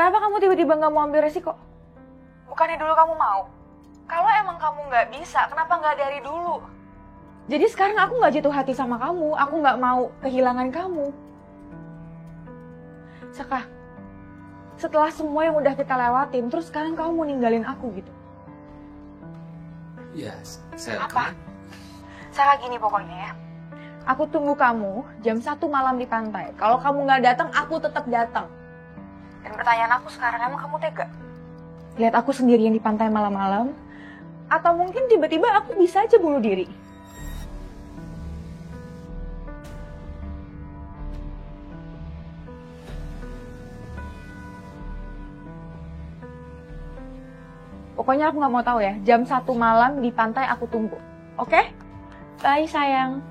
Kenapa kamu tiba-tiba nggak mau ambil resiko? Bukannya dulu kamu mau? Kalau emang kamu nggak bisa, kenapa nggak dari dulu? Jadi sekarang aku nggak jatuh hati sama kamu, aku nggak mau kehilangan kamu. Saka, setelah semua yang udah kita lewatin, terus sekarang kamu mau ninggalin aku gitu? Ya, saya... Apa? Saka gini pokoknya ya. Aku tunggu kamu jam 1 malam di pantai. Kalau kamu nggak datang, aku tetap datang. Dan pertanyaan aku sekarang, emang kamu tega? Lihat aku sendirian di pantai malam-malam? Atau mungkin tiba-tiba aku bisa aja bunuh diri? Pokoknya aku nggak mau tahu ya, jam 1 malam di pantai aku tunggu. Oke? Bye sayang.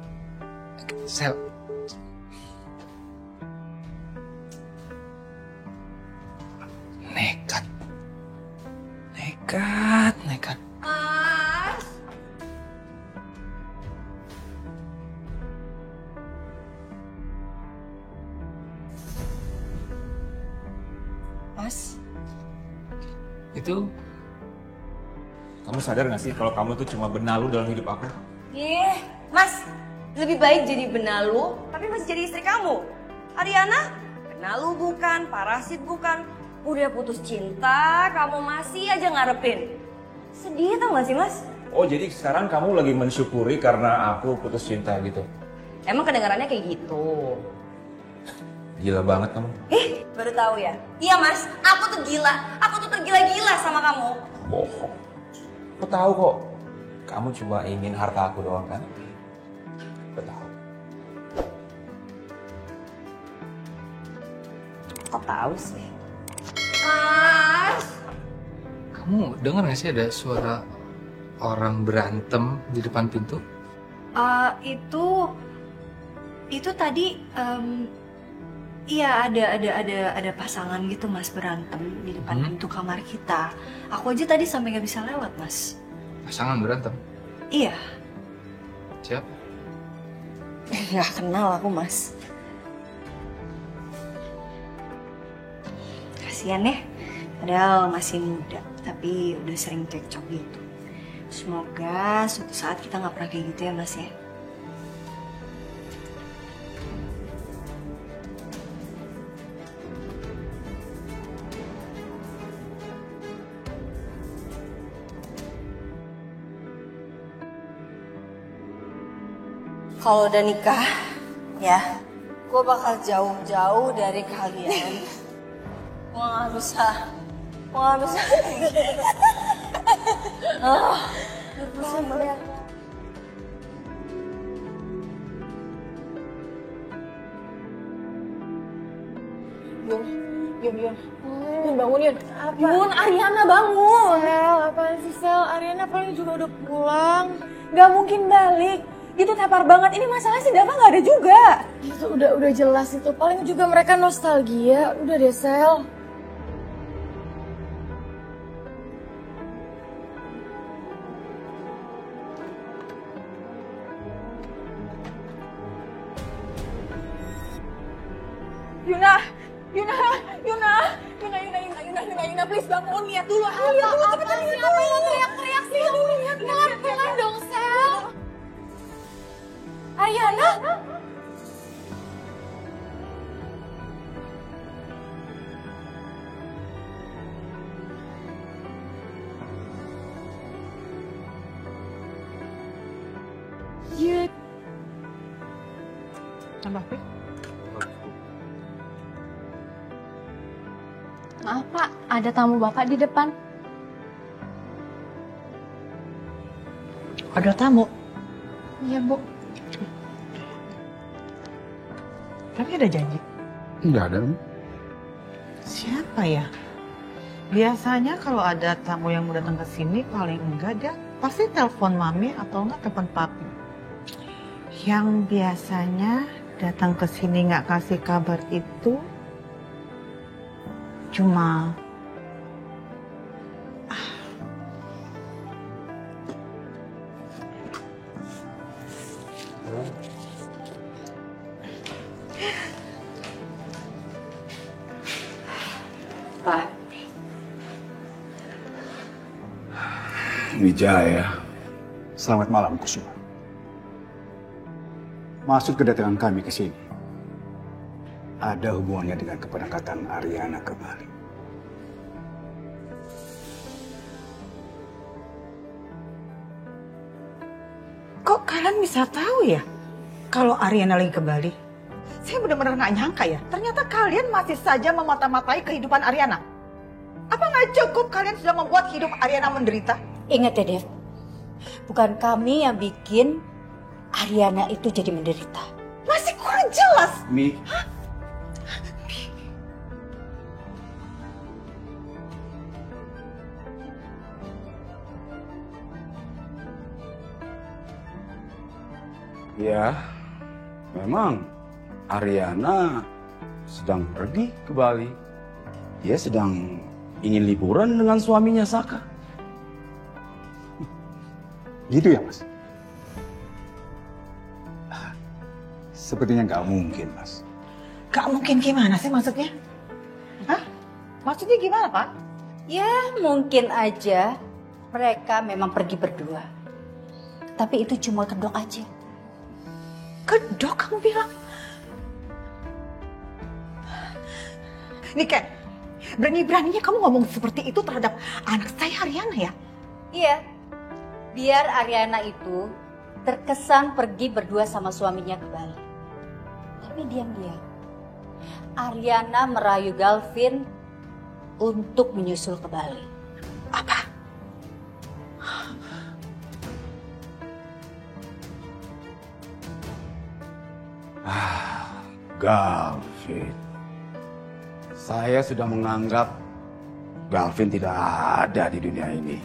Sel. Nekat. Mas. Itu... Kamu sadar gak sih kalau kamu tuh cuma benalu dalam hidup aku? Mas, lebih baik jadi benalu, tapi masih jadi istri kamu. Ariana, benalu bukan, parasit bukan. Udah putus cinta, kamu masih aja ngarepin. Sedih tau gak sih, Mas? Oh, jadi sekarang kamu lagi mensyukuri karena aku putus cinta gitu? Emang kedengarannya kayak gitu. Gila banget kamu. Baru tahu ya? Iya, Mas, aku tuh gila. Aku tuh tergila-gila sama kamu. Bohong. Aku tahu kok. Kamu cuma ingin harta aku doang kan? Aku tahu. Kok tahu sih? Mas! Kamu dengar gak sih ada suara orang berantem di depan pintu? Itu tadi iya ada pasangan gitu Mas berantem di depan pintu kamar kita. Aku aja tadi sampai nggak bisa lewat Mas. Pasangan berantem? Iya. Siapa? Nggak kenal aku, Mas. Kasian ya. Padahal masih muda, tapi udah sering cekcok gitu. Semoga suatu saat kita nggak pernah kayak gitu ya Mas ya. Kalau udah nikah, ya, gue bakal jauh-jauh dari kalian. Gue gak bisa. Pusing banget. Yun, bangun Yun. Yun, Ariana bangun. Sel, apaan sih Sel? Ariana paling juga udah pulang. Gak mungkin balik. Itu tepar banget. Ini masalah si Dava gak ada juga. Itu udah jelas itu. Paling juga mereka nostalgia. Udah deh Sel. Yuna, please bangun, lihat dulu. Lihat dulu, apa yang lo teriak-teriak sih? Pelan-pelan dong, Sel. Ariana? Yud. Tambah, Pi. Maaf Pak, ada tamu Bapak di depan. Ada tamu? Iya Bu. Tapi ada janji? Enggak ada. Siapa ya? Biasanya kalau ada tamu yang mau datang ke sini paling enggak dia pasti telepon mami atau enggak telepon papi. Yang biasanya datang ke sini nggak kasih kabar itu cuma Pak. Wijaya. Selamat malam, Kusuma. Maksud kedatangan kami ke sini ada hubungannya dengan keberangkatan Ariana ke Bali. Kok kalian bisa tahu ya kalau Ariana lagi ke Bali? Saya benar-benar nggak nyangka ya. Ternyata kalian masih saja memata-matai kehidupan Ariana. Apa nggak cukup kalian sudah membuat hidup Ariana menderita? Ingat ya, Dev. Bukan kami yang bikin Ariana itu jadi menderita. Masih kurang jelas. Mi. Ya, memang Ariana sedang pergi ke Bali. Dia sedang ingin liburan dengan suaminya Saka. Gitu ya, Mas? Sepertinya nggak mungkin, Mas. Gak mungkin gimana sih maksudnya? Hah? Maksudnya gimana, Pak? Ya, mungkin aja mereka memang pergi berdua. Tapi itu cuma kedok aja. Kedok kamu bilang? Nih Ken, berani-beraninya kamu ngomong seperti itu terhadap anak saya Ariana ya? Iya, biar Ariana itu terkesan pergi berdua sama suaminya ke Bali. Tapi diam-diam, Ariana merayu Galvin untuk menyusul ke Bali. Apa? Galvin. Saya sudah menganggap Galvin tidak ada di dunia ini.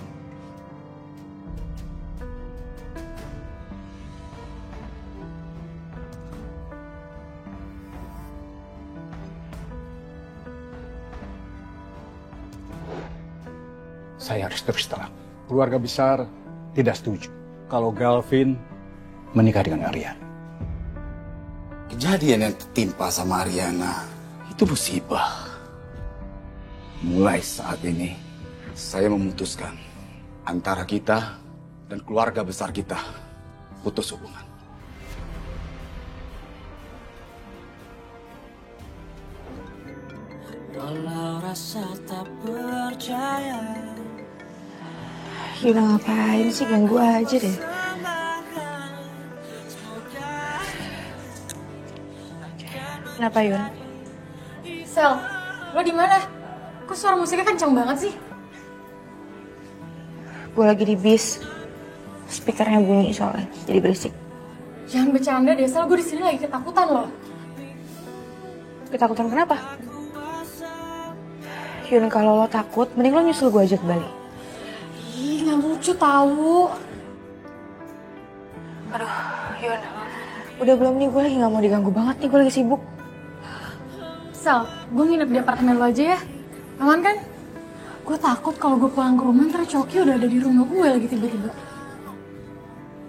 Saya harus terus terang. Keluarga besar tidak setuju kalau Galvin menikah dengan Ariana. Kejadian yang tertimpa sama Ariana itu musibah. Mulai saat ini, saya memutuskan antara kita dan keluarga besar kita putus hubungan. Walau rasa tak percaya. Yuna ngapain sih, ganggu aja deh. Kenapa Yun? Sel, lo di mana? Kok suara musiknya kencang banget sih? Gue lagi di bis. Speakernya bunyi soalnya, jadi berisik. Jangan bercanda deh, Sel. Gue di sini lagi ketakutan loh. Ketakutan kenapa? Yun, kalau lo takut, mending lo nyusul gue aja ke Bali. Ih, gak lucu tahu. Aduh, Yun. Udah belum nih, gue lagi gak mau diganggu banget nih, gue lagi sibuk. Sel, gue nginep di apartemen lo aja ya. Aman kan? Gue takut kalau gue pulang ke rumah, ntar Coki udah ada di rumah gue lagi tiba-tiba.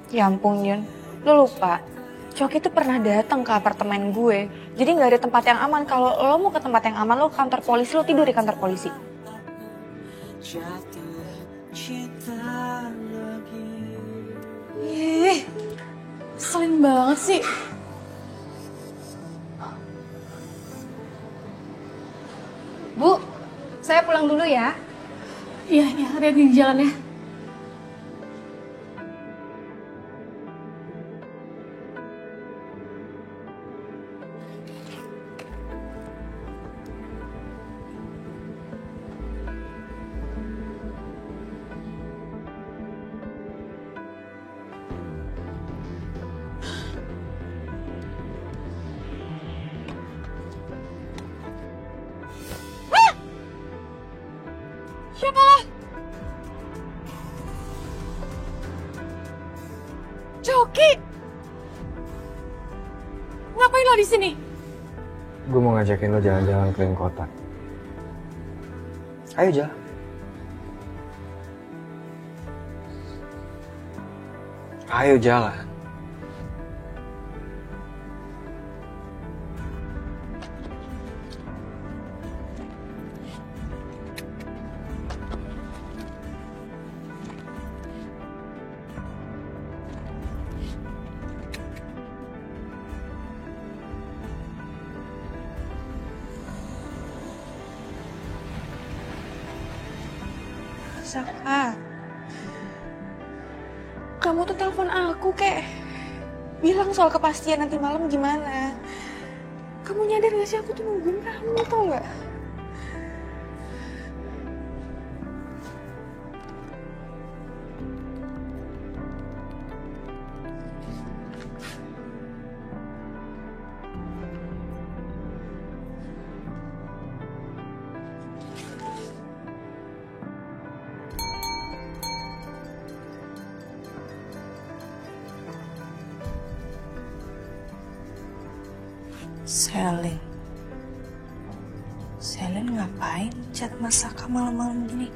Ya ampun, Yun. Lo lupa, Coki tuh pernah datang ke apartemen gue. Jadi gak ada tempat yang aman. Kalau lo mau ke tempat yang aman, lo ke kantor polisi, lo tidur di kantor polisi. Ih, selin banget sih. Bu, saya pulang dulu ya. Iya, hati-hati di jalan ya. Siapa lo? Coki! Ngapain lo di sini? Gue mau ngajakin lo jalan-jalan keliling kota. Ayo jalan. Ayo jalan. Saka, kamu tuh telepon aku kek. Bilang soal kepastian nanti malam gimana. Kamu nyadar gak sih aku tuh nungguin kamu, tau gak? Selin ngapain chat Mas Saka malam-malam gini?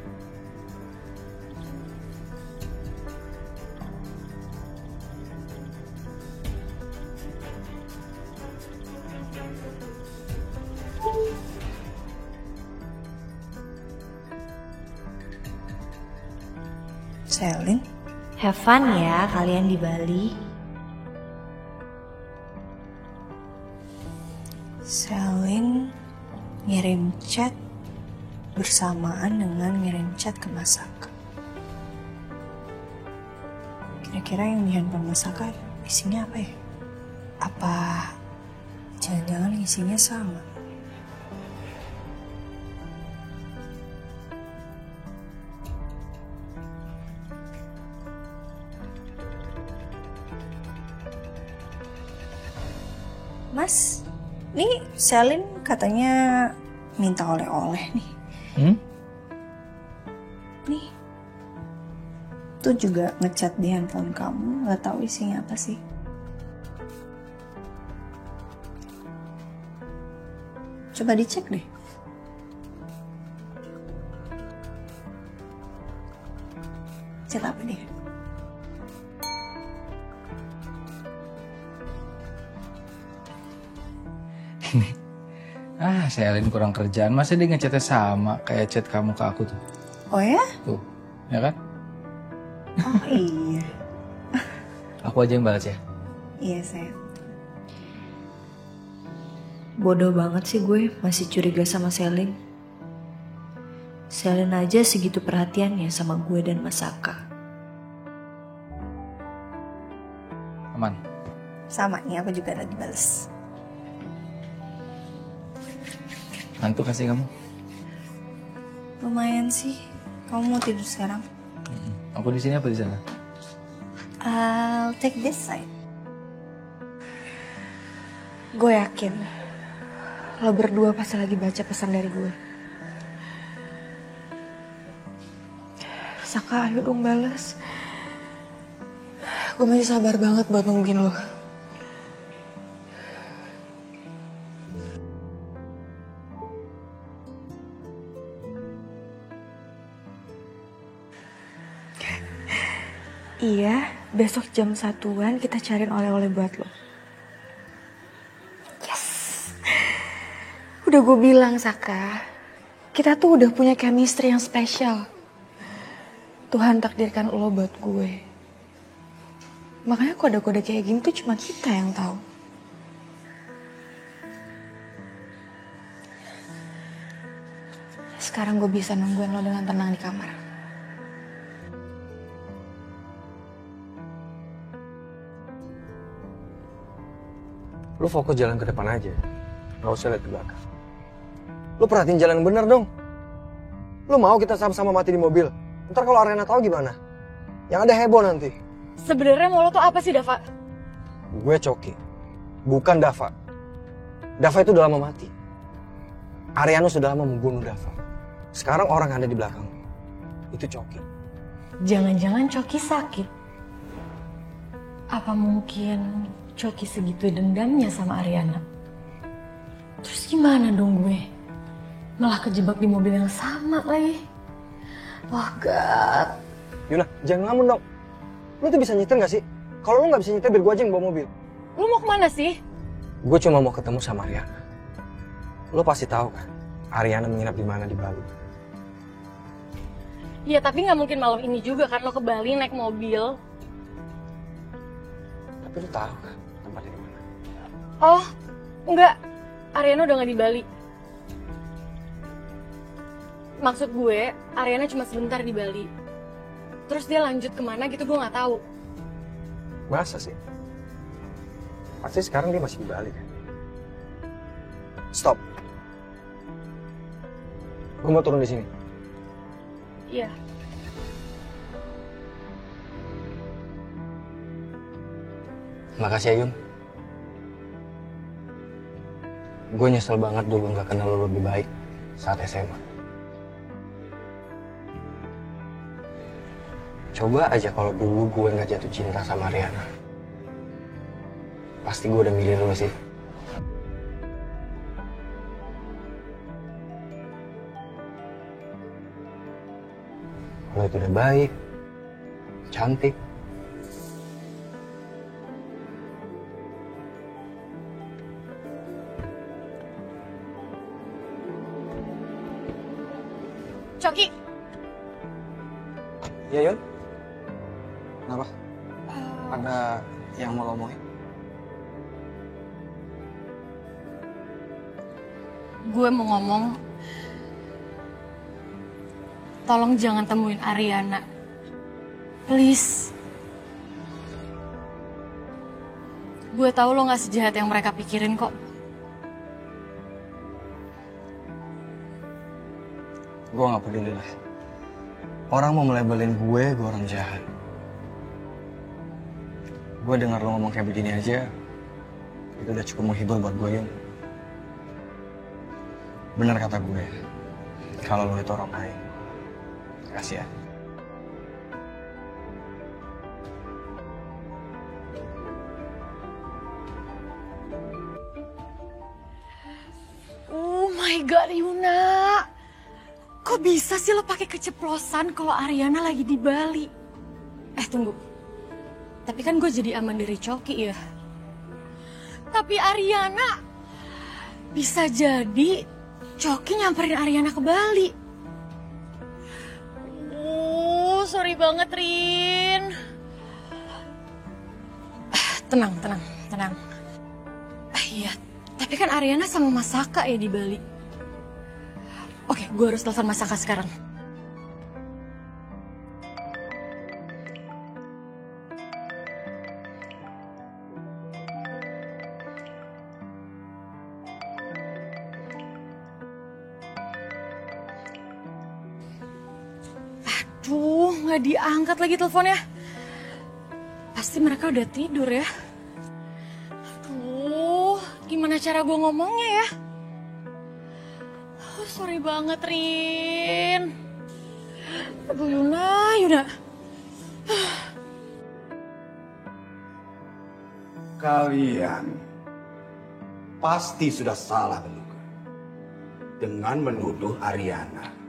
Selin, have fun ya kalian di Bali. Selin ngirim chat bersamaan dengan ngirim chat ke Mas Saka. Kira-kira yang di handphone Mas Saka isinya apa ya? Apa jangan-jangan isinya sama? Mas, nih Selin katanya minta oleh-oleh nih. Nih, tuh juga ngechat di handphone kamu, nggak tahu isinya apa sih. Coba dicek deh. Chat apa dia? Selin kurang kerjaan. Masa dia ngechatnya sama kayak chat kamu ke aku tuh? Oh ya? Tuh, ya kan? Oh iya. Aku aja yang balas ya? Iya sayang. Bodoh banget sih gue masih curiga sama Selin. Selin aja segitu perhatiannya sama gue dan Mas Saka. Aman? Sama nih, aku juga lagi balas. Ngantuk kasih kamu? Lumayan sih. Kamu mau tidur sekarang? Aku di sini apa di sana? I'll take this side. Gue yakin lo berdua pasti lagi baca pesan dari gue. Saka, ayo dong balas. Gue masih sabar banget buat nungguin lo. Iya, besok jam 1-an kita cariin oleh-oleh buat lo. Yes. Udah gue bilang, Saka. Kita tuh udah punya chemistry yang spesial. Tuhan takdirkan lo buat gue. Makanya kode-kode kayak gini tuh cuma kita yang tahu. Sekarang gue bisa nungguin lo dengan tenang di kamar. Lu fokus jalan ke depan aja, gak usah lihat ke belakang. Lu perhatiin jalan yang bener dong. Lu mau kita sama-sama mati di mobil? Ntar kalau Ariana tahu gimana? Yang ada heboh nanti. Sebenarnya mau lo tuh apa sih, Dava? Gue Coki, bukan Dava. Dava itu udah lama mati. Ariana sudah lama membunuh Dava. Sekarang orang yang ada di belakang itu Coki. Jangan-jangan Coki sakit. Apa mungkin Coki segitu dendamnya sama Ariana? Terus gimana dong gue? Malah kejebak di mobil yang sama lagi. Wah, God. Yuna, jangan ngelamun dong. Lu tuh bisa nyetir gak sih? Kalau lu gak bisa nyetir, biar gue aja yang bawa mobil. Lu mau kemana sih? Gue cuma mau ketemu sama Ariana. Lu pasti tahu kan, Ariana menginap di mana di Bali. Iya, tapi nggak mungkin malam ini juga kan lo ke Bali naik mobil. Tapi lu tahu kan tempatnya di mana? Oh, enggak. Ariana udah nggak di Bali. Maksud gue, Ariana cuma sebentar di Bali. Terus dia lanjut kemana gitu gue nggak tahu. Masa sih? Pasti sekarang dia masih di Bali kan? Stop. Gue mau turun di sini. Iya. Makasih ya, Yun. Gue nyesel banget dulu nggak kenal lo lebih baik saat SMA. Coba aja kalau dulu gue nggak jatuh cinta sama Ariana. Pasti gue udah milih lo sih. Lo itu udah baik, cantik. Coki. Iya, Yun? Kenapa? Ada yang mau lo omongin? Gue mau ngomong, tolong jangan temuin Ariana. Please. Gue tahu lo gak sejahat yang mereka pikirin kok. Gue gak peduli lah. Orang mau melabelin gue orang jahat. Gue dengar lo ngomong kayak begini aja, itu udah cukup menghibur buat gue, Yun. Bener kata gue, kalau lo itu orang baik. Makasih ya. Oh my God, Yuna. Kok bisa sih lo pakai keceplosan kalau Ariana lagi di Bali? Tunggu. Tapi kan gue jadi aman dari Coki ya. Tapi Ariana bisa jadi Coki nyamperin Ariana ke Bali. Sorry banget, Rin. Tenang. Iya, tapi kan Ariana sama Mas Saka ya di Bali. Oke, gue harus telepon Mas Saka sekarang. Aduh, nggak diangkat lagi teleponnya. Pasti mereka udah tidur ya. Aduh, gimana cara gue ngomongnya ya? Sorry banget, Rin. Aduh, Yuna. Kalian pasti sudah salah menduga dengan menuduh Ariana.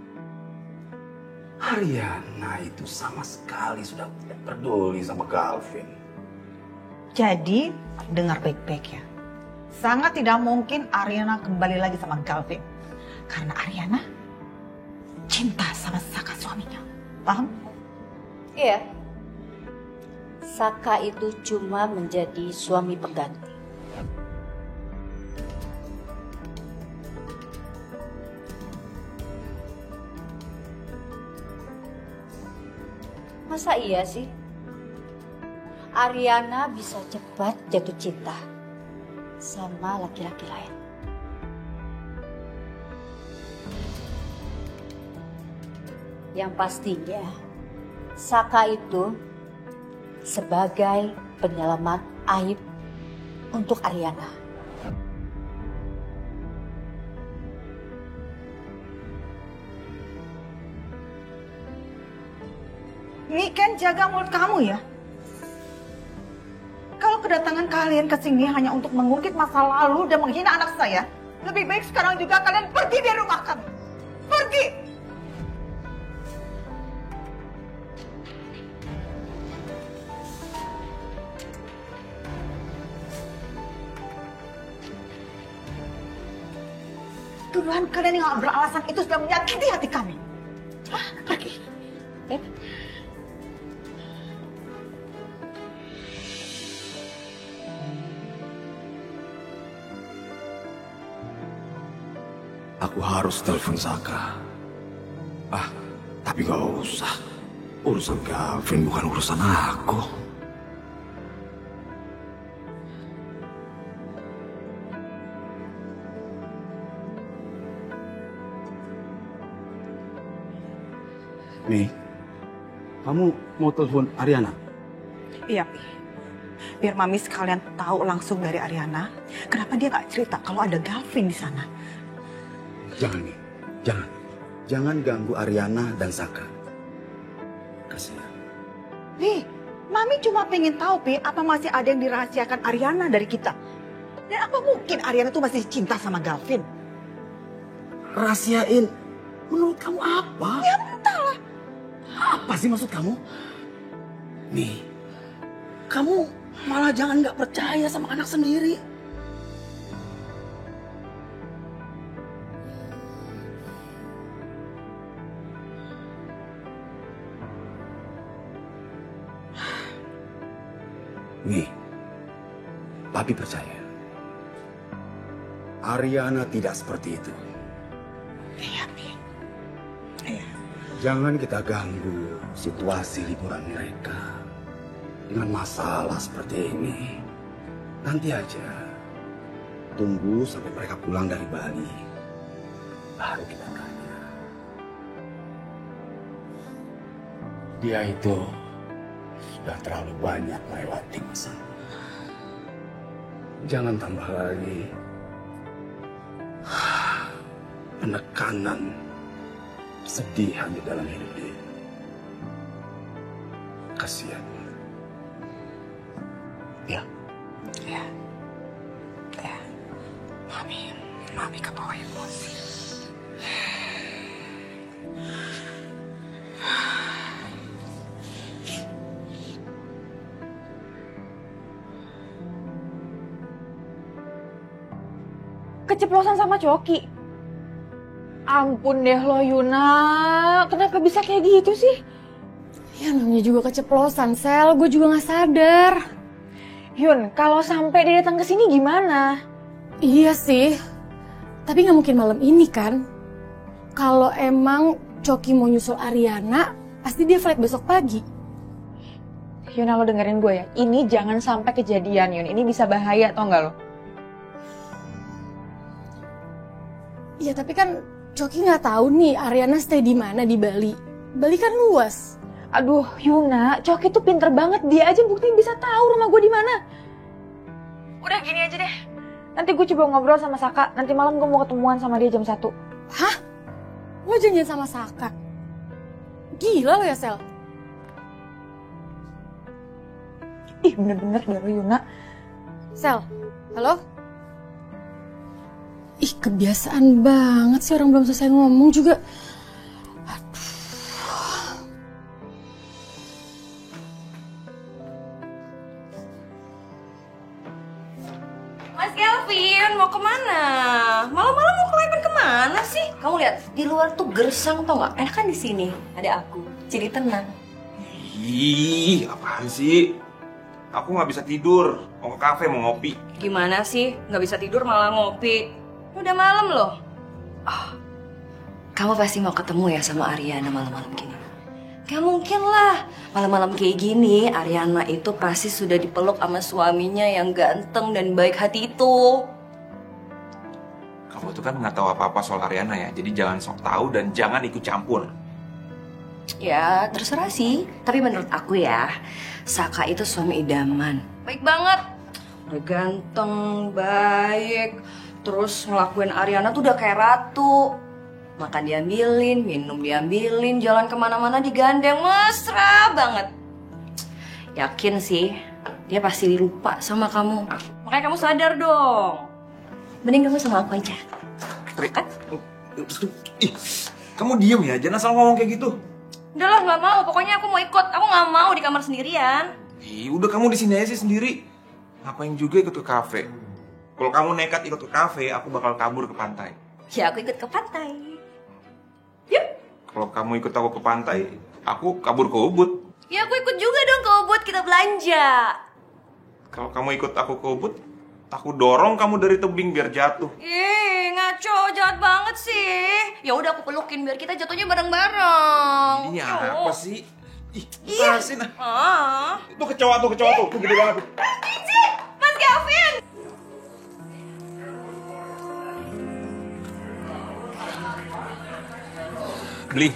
Ariana itu sama sekali sudah tidak peduli sama Calvin. Jadi, dengar baik-baik ya. Sangat tidak mungkin Ariana kembali lagi sama Calvin. Karena Ariana cinta sama Saka suaminya. Paham? Iya. Saka itu cuma menjadi suami pengganti. Masa iya sih? Ariana bisa cepat jatuh cinta sama laki-laki lain. Yang pastinya, Saka itu sebagai penyelamat aib untuk Ariana. Ini kan jaga mulut kamu ya. Kalau kedatangan kalian ke sini hanya untuk mengungkit masa lalu dan menghina anak saya, lebih baik sekarang juga kalian pergi dari rumah kami. Pergi! Tuduhan kalian yang gak beralasan itu sudah menyakiti hati kami. Pergi. Aku harus telepon Saka. Tapi gak usah. Urusan Gavin bukan urusan aku. Mi, kamu mau telepon Ariana? Iya, Pi. Biar Mami sekalian tahu langsung dari Ariana, kenapa dia nggak cerita kalau ada Gavin di sana. Jangan, Mi. Jangan. Jangan ganggu Ariana dan Saka. Kasihan. Nih, Mami cuma pengen tahu, Pi, apa masih ada yang dirahasiakan Ariana dari kita. Dan apa mungkin Ariana tuh masih cinta sama Gavin? Rahasiain? Menurut kamu apa? Ya entahlah. Apa sih maksud kamu? Nih, kamu malah jangan nggak percaya sama anak sendiri. Nih, Papi percaya. Ariana tidak seperti itu. Iya, Pi. Iya. Jangan kita ganggu situasi liburan mereka dengan masalah seperti ini. Nanti aja. Tunggu sampai mereka pulang dari Bali. Baru kita tanya. Dia itu sudah terlalu banyak melewati masalah. Jangan tambah lagi penekanan, kesedihan di dalam hidup dia. Kasihan. Ya. Ya. Ya. Mami kebawa emosi. Keceplosan sama Coki. Ampun deh lo Yuna, kenapa bisa kayak gitu sih? Ya namanya juga keceplosan, Sel. Gue juga gak sadar. Yun, kalau sampai dia datang ke sini gimana? Iya sih, tapi gak mungkin malam ini kan? Kalau emang Coki mau nyusul Ariana, pasti dia flight besok pagi. Yuna, lo dengerin gue ya. Ini jangan sampai kejadian, Yun. Ini bisa bahaya, tau gak lo? Iya, tapi kan Coki nggak tahu nih Ariana stay di mana di Bali. Bali kan luas. Aduh, Yuna, Coki tuh pinter banget. Dia aja buktinya bisa tahu rumah gue di mana. Udah gini aja deh. Nanti gue coba ngobrol sama Saka. Nanti malam gue mau ketemuan sama dia jam 1. Hah? Lo janjian sama Saka? Gila lo ya, Sel? Ih, bener-bener deh lo, Yuna. Sel, halo? Ih, kebiasaan banget sih orang belum selesai ngomong juga. Aduh. Mas Kelvin, mau kemana? Malam-malam mau kelepen kemana sih? Kamu lihat, di luar tuh gersang tau gak? Enak kan di sini ada aku, jadi tenang. Ih, apaan sih? Aku nggak bisa tidur. Mau ke kafe, mau ngopi. Gimana sih? Nggak bisa tidur malah ngopi? Udah malam loh. Oh, kamu pasti mau ketemu ya sama Ariana malam-malam gini. Gak mungkin lah. Malam-malam kayak gini, Ariana itu pasti sudah dipeluk sama suaminya yang ganteng dan baik hati itu. Kamu tuh kan nggak tahu apa-apa soal Ariana ya. Jadi jangan sok tahu dan jangan ikut campur. Ya, terserah sih. Tapi menurut aku ya, Saka itu suami idaman. Baik banget. Udah ganteng, baik. Terus ngelakuin Ariana tuh udah kayak ratu. Makan diambilin, minum diambilin, jalan kemana-mana digandeng, mesra banget. Yakin sih, dia pasti lupa sama kamu. Makanya kamu sadar dong. Mending kamu sama aku aja. Ih, kamu diem ya, jangan asal ngomong kayak gitu. Udahlah, nggak mau. Pokoknya aku mau ikut. Aku nggak mau di kamar sendirian. Ih, udah kamu di sini aja sih sendiri. Ngapain juga ikut ke kafe? Kalau kamu nekat ikut ke kafe, aku bakal kabur ke pantai. Ya, aku ikut ke pantai. Kalau kamu ikut aku ke pantai, aku kabur ke Ubud. Ya, aku ikut juga dong ke Ubud, kita belanja. Kalau kamu ikut aku ke Ubud, aku dorong kamu dari tebing biar jatuh. Ih, ngaco, jahat banget sih. Ya udah aku pelukin biar kita jatuhnya bareng-bareng. Ini apa sih? Ih, lepasin ah. Itu kecoa tuh, tuh gede banget tuh. Mas Gavin. Beli.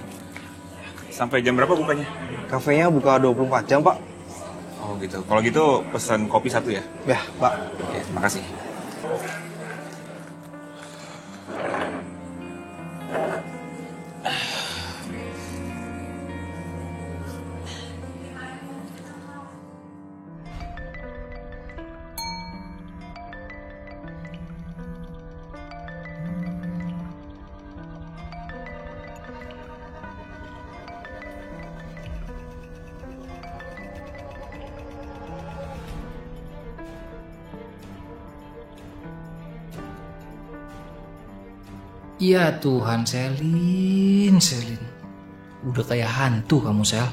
Sampai jam berapa bukanya? Kafenya buka 24 jam, Pak. Oh gitu. Kalau gitu pesan kopi 1 ya? Ya, Pak. Oke, makasih. Ya Tuhan, Selin. Udah kayak hantu kamu, Sel.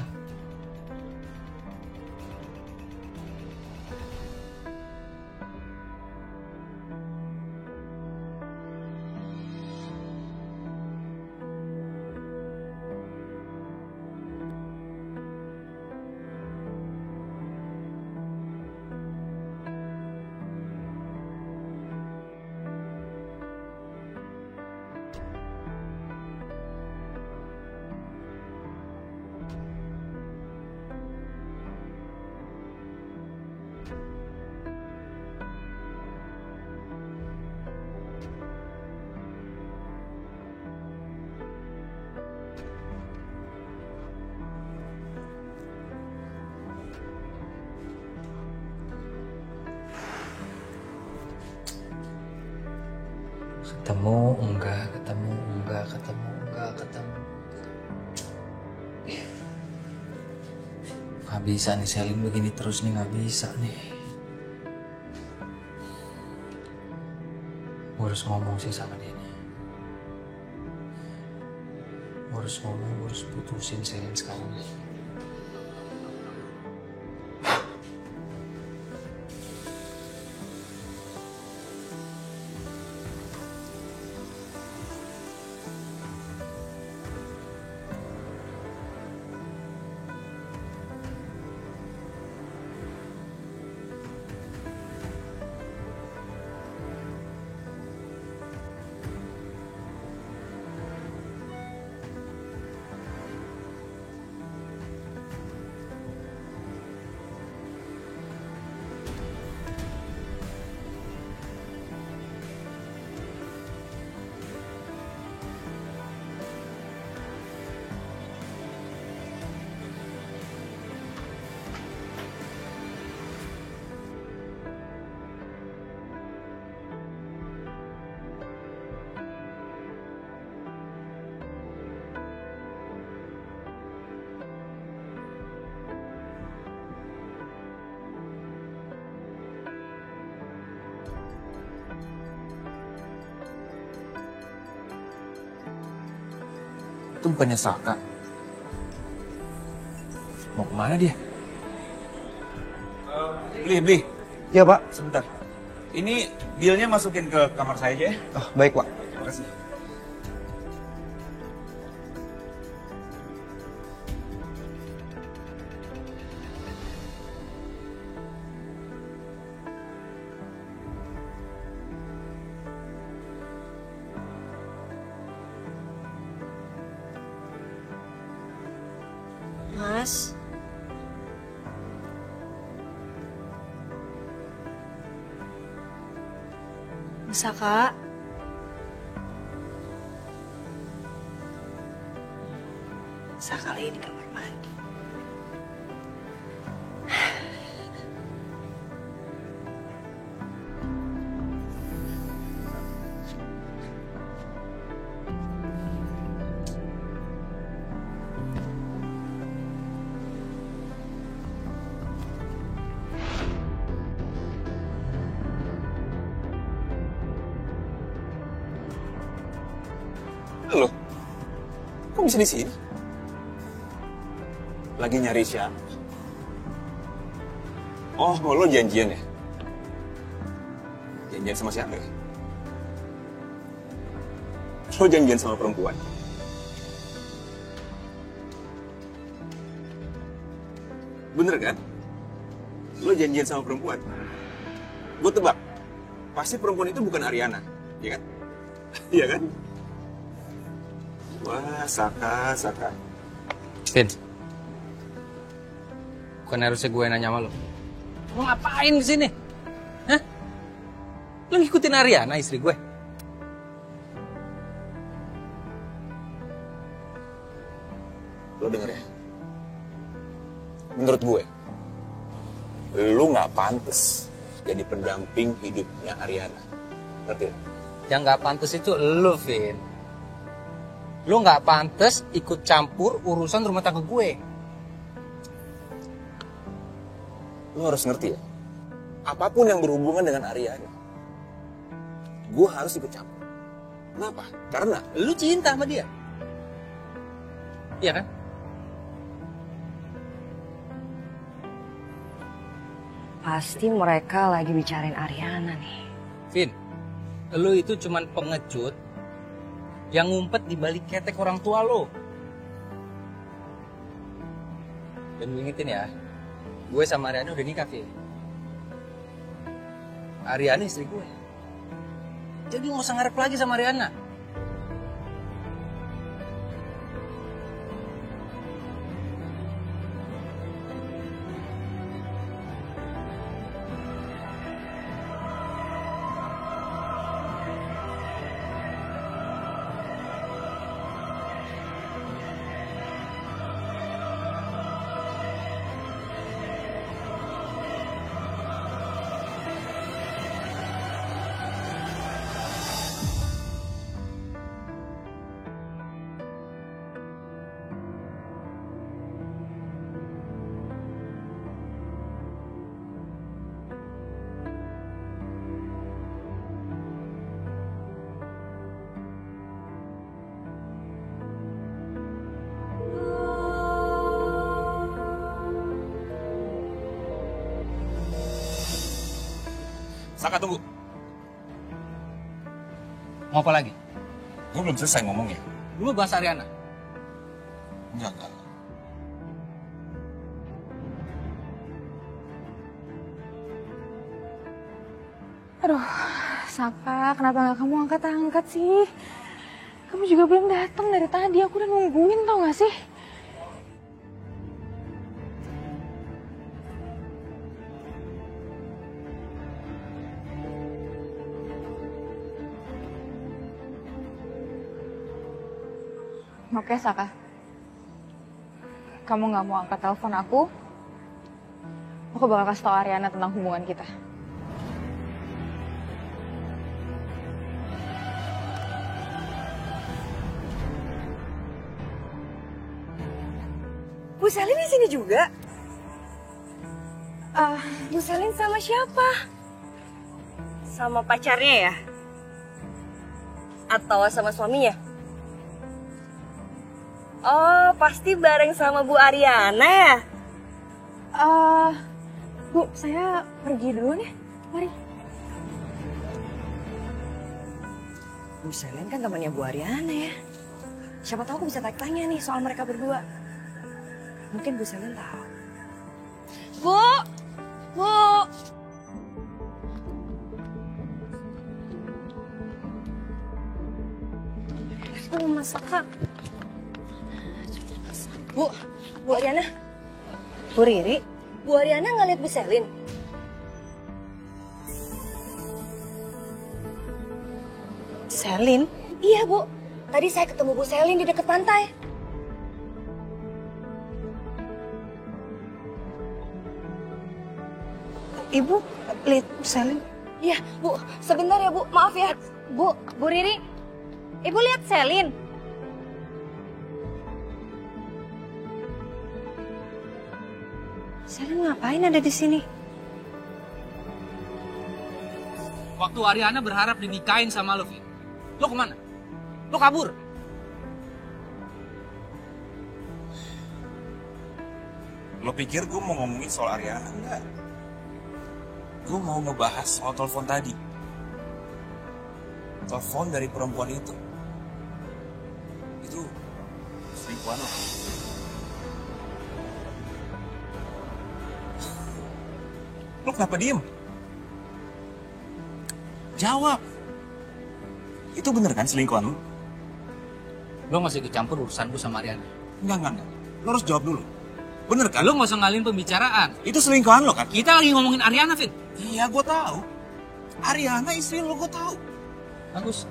Ketemu, enggak. Gak bisa nih Selin begini terus nih, gak bisa nih. Gue harus ngomong sih sama dia nih. Gue harus putusin Selin sekarang nih. Itu bukannya Saka. Mau kemana dia? Beli. Iya, Pak. Sebentar. Ini bilnya masukin ke kamar saya aja ya. Oh, baik, Pak. Terima kasih. Mas. Bisa, Kak? Saka lagi di kamar mandi. Halo, kok bisa di sini? Lagi nyari siapa? Oh, lo janjian ya? Janjian sama siapa ya? Lo janjian sama perempuan. Bener kan? Lo janjian sama perempuan. Gue tebak, pasti perempuan itu bukan Ariana, iya kan? Iya kan? Wah, Saka. Vin, bukan harusnya gue nanya sama lo. Lo ngapain di sini? Hah? Lo ngikutin Ariana, istri gue? Lo denger ya? Menurut gue, lo nggak pantas jadi pendamping hidupnya Ariana. Ngerti? Yang nggak pantas itu lo, Vin. Lo nggak pantas ikut campur urusan rumah tangga gue. Lo harus ngerti ya, apapun yang berhubungan dengan Ariana, gue harus ikut campur. Kenapa? Karena lo cinta sama dia. Iya kan? Pasti mereka lagi bicarain Ariana nih. Vin, lo itu cuman pengecut yang ngumpet di balik ketek orang tua lo. Dan gue ingetin ya, gue sama Ariana udah nikah, Vin. Ariana istri gue. Jadi gak usah ngarep lagi sama Ariana. Saka, tunggu. Mau apa lagi? Gue belum selesai ngomongnya. Lu mau bahas Ariana? Enggak. Aduh, Saka, kenapa gak kamu angkat-angkat sih? Kamu juga belum datang dari tadi, aku udah nungguin tau gak sih? Oke, Saka. Kamu gak mau angkat telepon aku bakal kasih tau Ariana tentang hubungan kita. Bu Selin di sini juga? Bu Selin sama siapa? Sama pacarnya ya? Atau sama suaminya? Oh, pasti bareng sama Bu Ariana ya? Bu, saya pergi duluan ya. Mari. Bu Selin kan temannya Bu Ariana ya. Siapa tahu aku bisa tanya nih soal mereka berdua. Mungkin Bu Selin tahu. Bu! Aku mau masak, Kak. Bu Ariana. Bu Riri. Bu Ariana nggak lihat Bu Selin? Selin? Iya, Bu. Tadi saya ketemu Bu Selin di dekat pantai. Ibu lihat Bu Selin? Iya, Bu. Sebentar ya, Bu. Maaf ya. Bu Riri. Ibu lihat Selin? Selin ngapain ada di sini? Waktu Ariana berharap dinikahin sama lo, Vin. Lo kemana? Lo kabur? Lo pikir gue mau ngomongin soal Ariana? Enggak. Gue mau ngebahas soal telepon tadi. Telepon dari perempuan itu. selingkuhan lo. Lo kenapa diem? Jawab. Itu bener kan selingkuhan lo? Lo nggak usah ikut campur urusan gue sama Ariana. Enggak. Lo harus jawab dulu. Bener kan? Lo nggak usah ngalihin pembicaraan. Itu selingkuhan lo kan? Kita lagi ngomongin Ariana, Fit. Iya, gue tahu. Ariana istri lo, gue tahu. Bagus.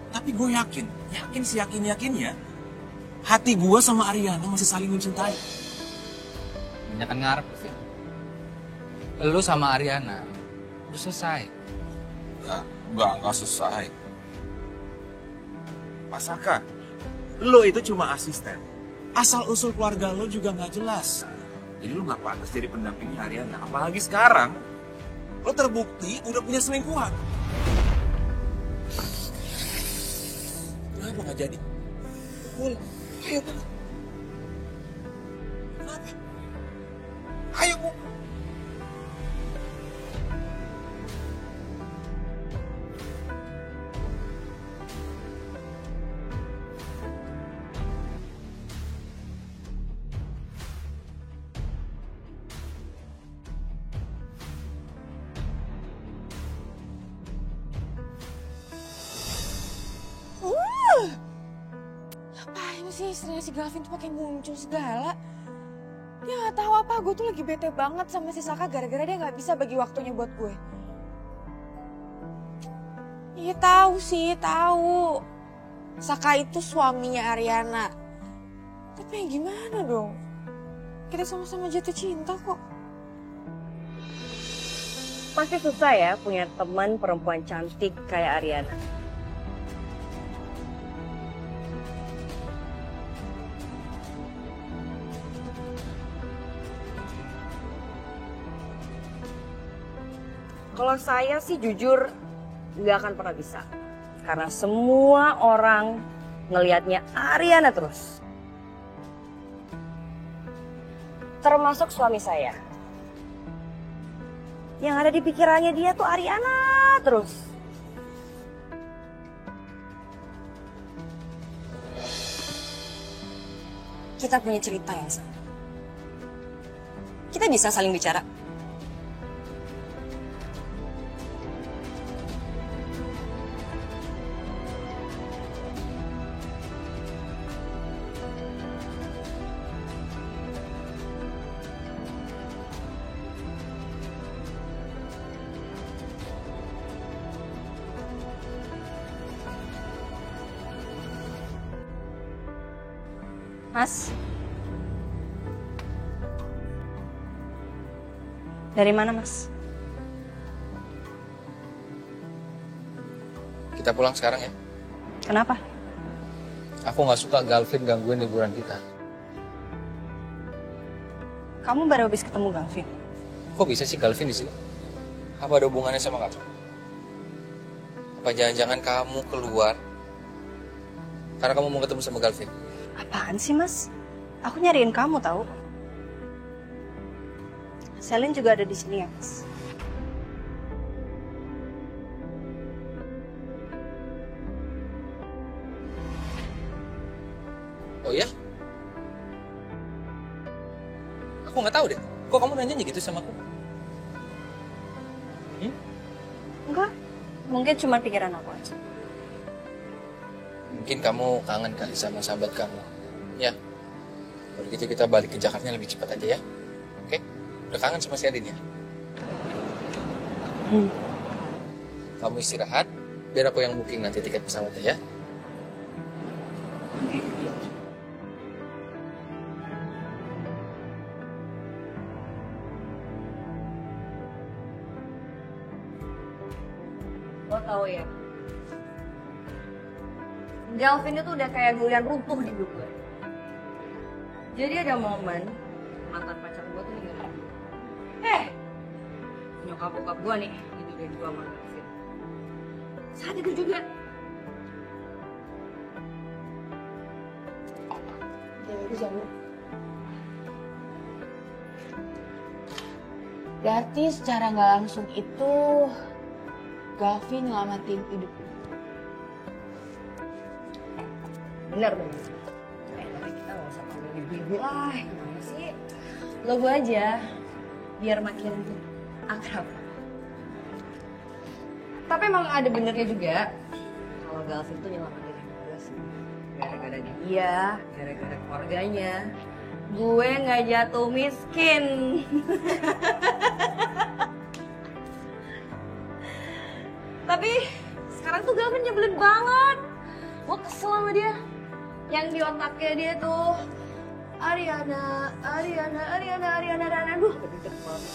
Tapi gue yakin seyakin-yakinnya, hati gue sama Ariana masih saling mencintai. Jangan ngarep, Fit. Lo sama Ariana udah selesai. Enggak selesai. Pak Saka, lo itu cuma asisten. Asal-usul keluarga lo juga nggak jelas. Jadi lo nggak pantas jadi pendampingnya Ariana. Apalagi sekarang, lo terbukti udah punya selingkuhan. Kenapa nggak jadi? Pukul. Ayo pukul. Kenapa? Ayo pukul. Ngapain sih istrinya si Galvin tuh pakai muncul segala? Dia nggak tahu apa, gue tuh lagi bete banget sama si Saka gara-gara dia nggak bisa bagi waktunya buat gue. Iya tahu sih, tahu. Saka itu suaminya Ariana. Tapi yang gimana dong? Kita sama-sama jatuh cinta kok. Pasti susah ya punya teman perempuan cantik kayak Ariana. Kalau saya sih jujur nggak akan pernah bisa. Karena semua orang ngelihatnya Ariana terus. Termasuk suami saya. Yang ada di pikirannya dia tuh Ariana terus. Kita punya cerita yang sama. Kita bisa saling bicara. Mas, dari mana Mas? Kita pulang sekarang ya. Kenapa? Aku nggak suka Galvin gangguin liburan kita. Kamu baru habis ketemu Galvin. Kok bisa sih Galvin di sini? Apa ada hubungannya sama kamu? Apa jangan-jangan kamu keluar karena kamu mau ketemu sama Galvin? Apaan sih Mas? Aku nyariin kamu tahu. Selin juga ada di sini ya Mas. Oh ya? Aku nggak tahu deh. Kok kamu nanya gitu sama aku? Enggak, mungkin cuma pikiran aku aja. Mungkin kamu kangen kali sama sahabat kamu. Ya, kalau gitu kita balik ke Jakarta lebih cepat aja ya. Oke? Udah kangen sama si Adin ya? Kamu istirahat, biar aku yang booking nanti tiket pesawatnya ya. Lo tau ya, Galvin itu udah kayak gullian runtuh di hidup gue. Jadi ada momen mantan pacar gue tuh ninggalin gue. Nyokap bokap gue nih dijodohin gue sama Galvin. Saat itu juga. Berarti secara nggak langsung itu Galvin ngelamatin hidup. Bener. Tapi kita Wah, gimana sih? Lo gue aja, biar makin akrab. Tapi emang ada benernya juga kalau Galvin tuh nyelamatin gue sih. Gara-gara dia, gara-gara keluarganya, gue nggak jatuh miskin. Tapi sekarang tuh Galvin nyebelin banget. Gue kesel sama dia. Yang di otaknya dia tuh Ariana. Aduh, kepikir banget.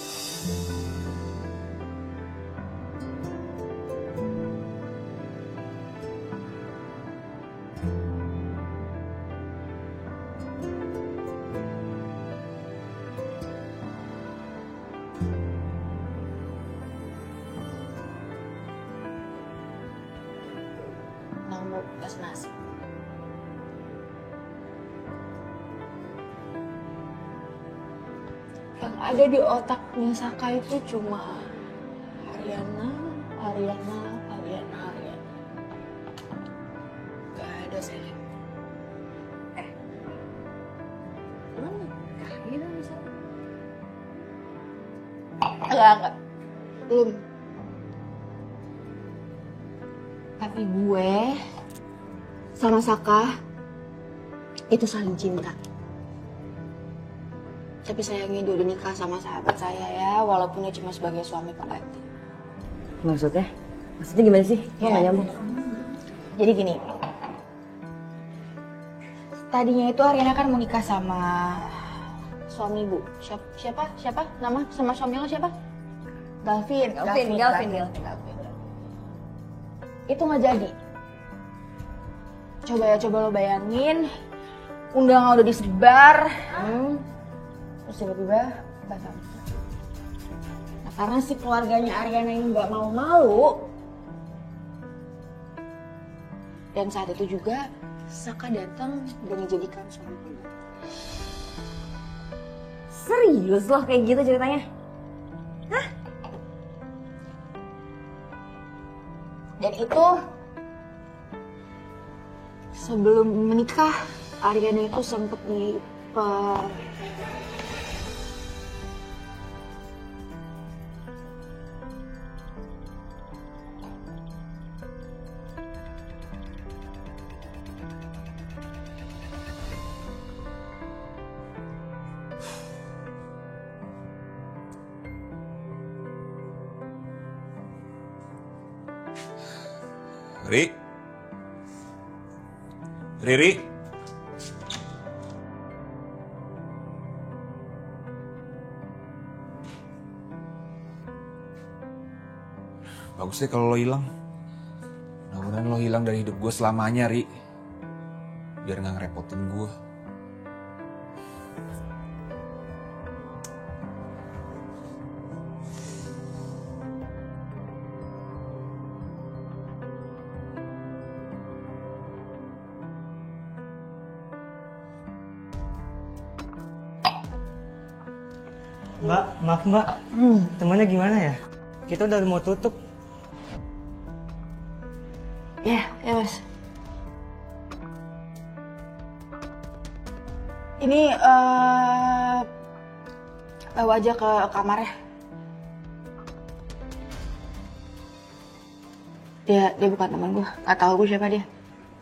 Nambah gas nasi. Yang ada di otaknya Saka itu cuma Ariana. Gak ada saya. Emang nikah gitu misalnya? Enggak. Belum. Tapi gue sama Saka itu saling cinta. Tapi sayangnya dia udah nikah sama sahabat saya ya, walaupun dia cuma sebagai suami pengganti. Maksudnya? Maksudnya gimana sih? Lo nggak nyambung. Jadi gini, tadinya itu Ariana kan mau nikah sama suami ibu. Siapa? Nama sama suami lo siapa? Galvin. Itu nggak jadi. Coba lo bayangin, undangan udah disebar. Terus tiba-tiba batal. Nah karena si keluarganya Ariana ini nggak mau malu, dan saat itu juga Saka datang dan dijadikan suami pengganti. Serius loh kayak gitu ceritanya? Hah? Dan itu sebelum menikah, Ariana itu sempat Riri. Bagus deh kalau lo hilang. Mudah-mudahan lo hilang dari hidup gue selamanya, Ri. Biar gak ngerepotin gue. Mbak, maaf mbak, temannya gimana ya? Kita udah mau tutup. Ya mas. Ini bawa aja ke kamarnya. Dia bukan teman gue, nggak tahu gue siapa dia.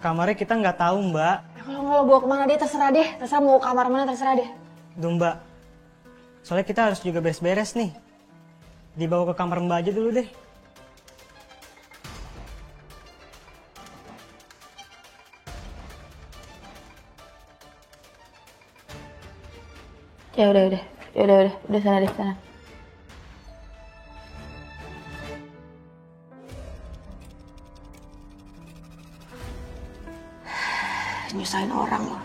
Kamarnya kita nggak tahu mbak. Ya, kalau mau bawa kemana dia terserah deh, terserah mau kamar mana terserah deh. Duh mbak, soalnya kita harus juga beres-beres nih. Dibawa ke kamar mbak aja dulu deh. Ya udah sana deh sana. Nyusahin orang loh.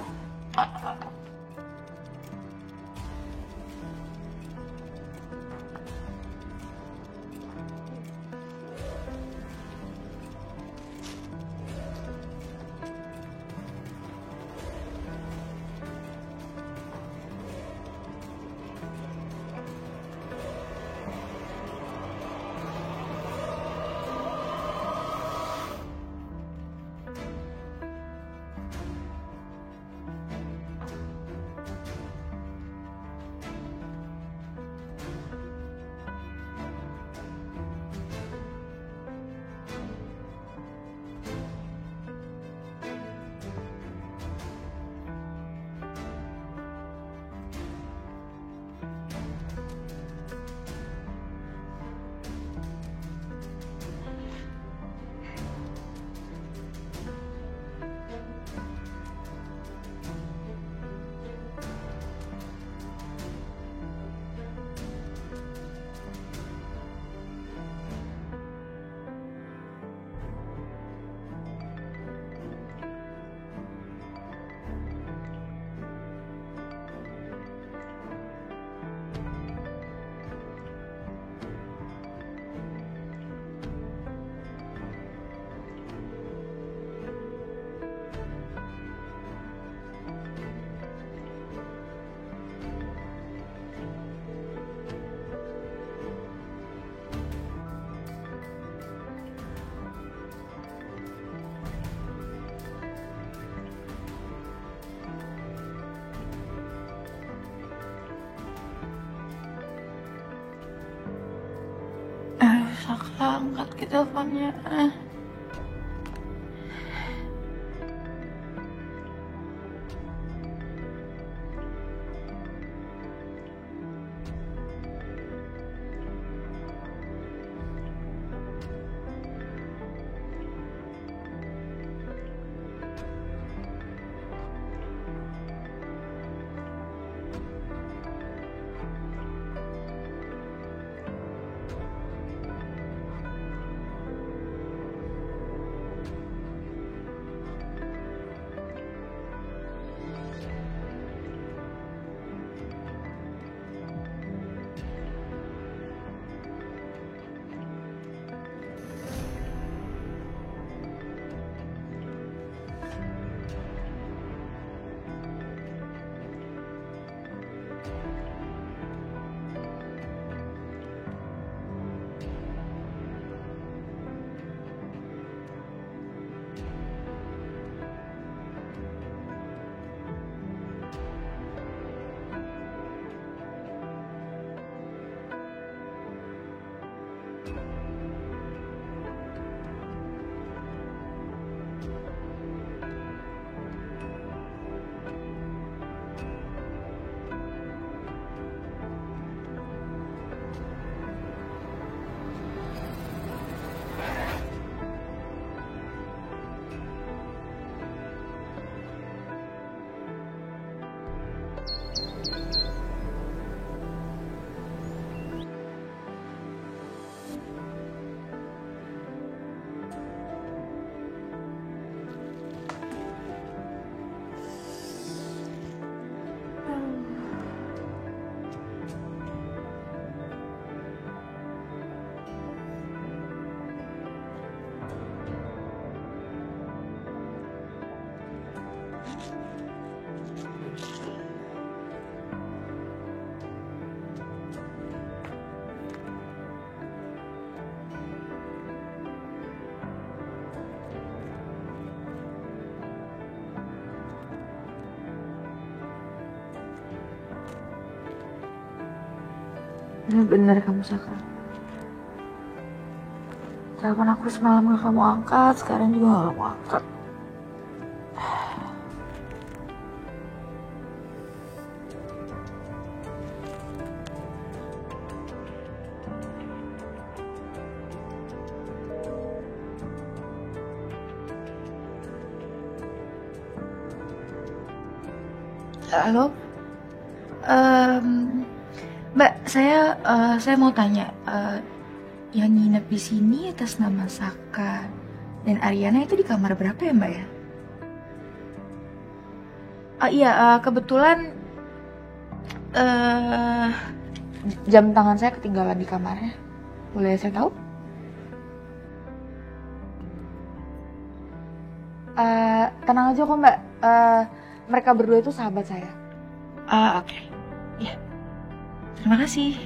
Saka, angkat ke teleponnya. Bener kamu, Saka. Telepon aku semalam gak kamu angkat, sekarang juga gak kamu angkat. Halo? Mbak, saya mau tanya, yang nginep di sini atas nama Saka dan Ariana itu di kamar berapa ya, Mbak ya? Iya, kebetulan jam tangan saya ketinggalan di kamarnya. Boleh saya tahu? Tenang aja kok, Mbak. Mereka berdua itu sahabat saya. Oke. Ya. Terima kasih.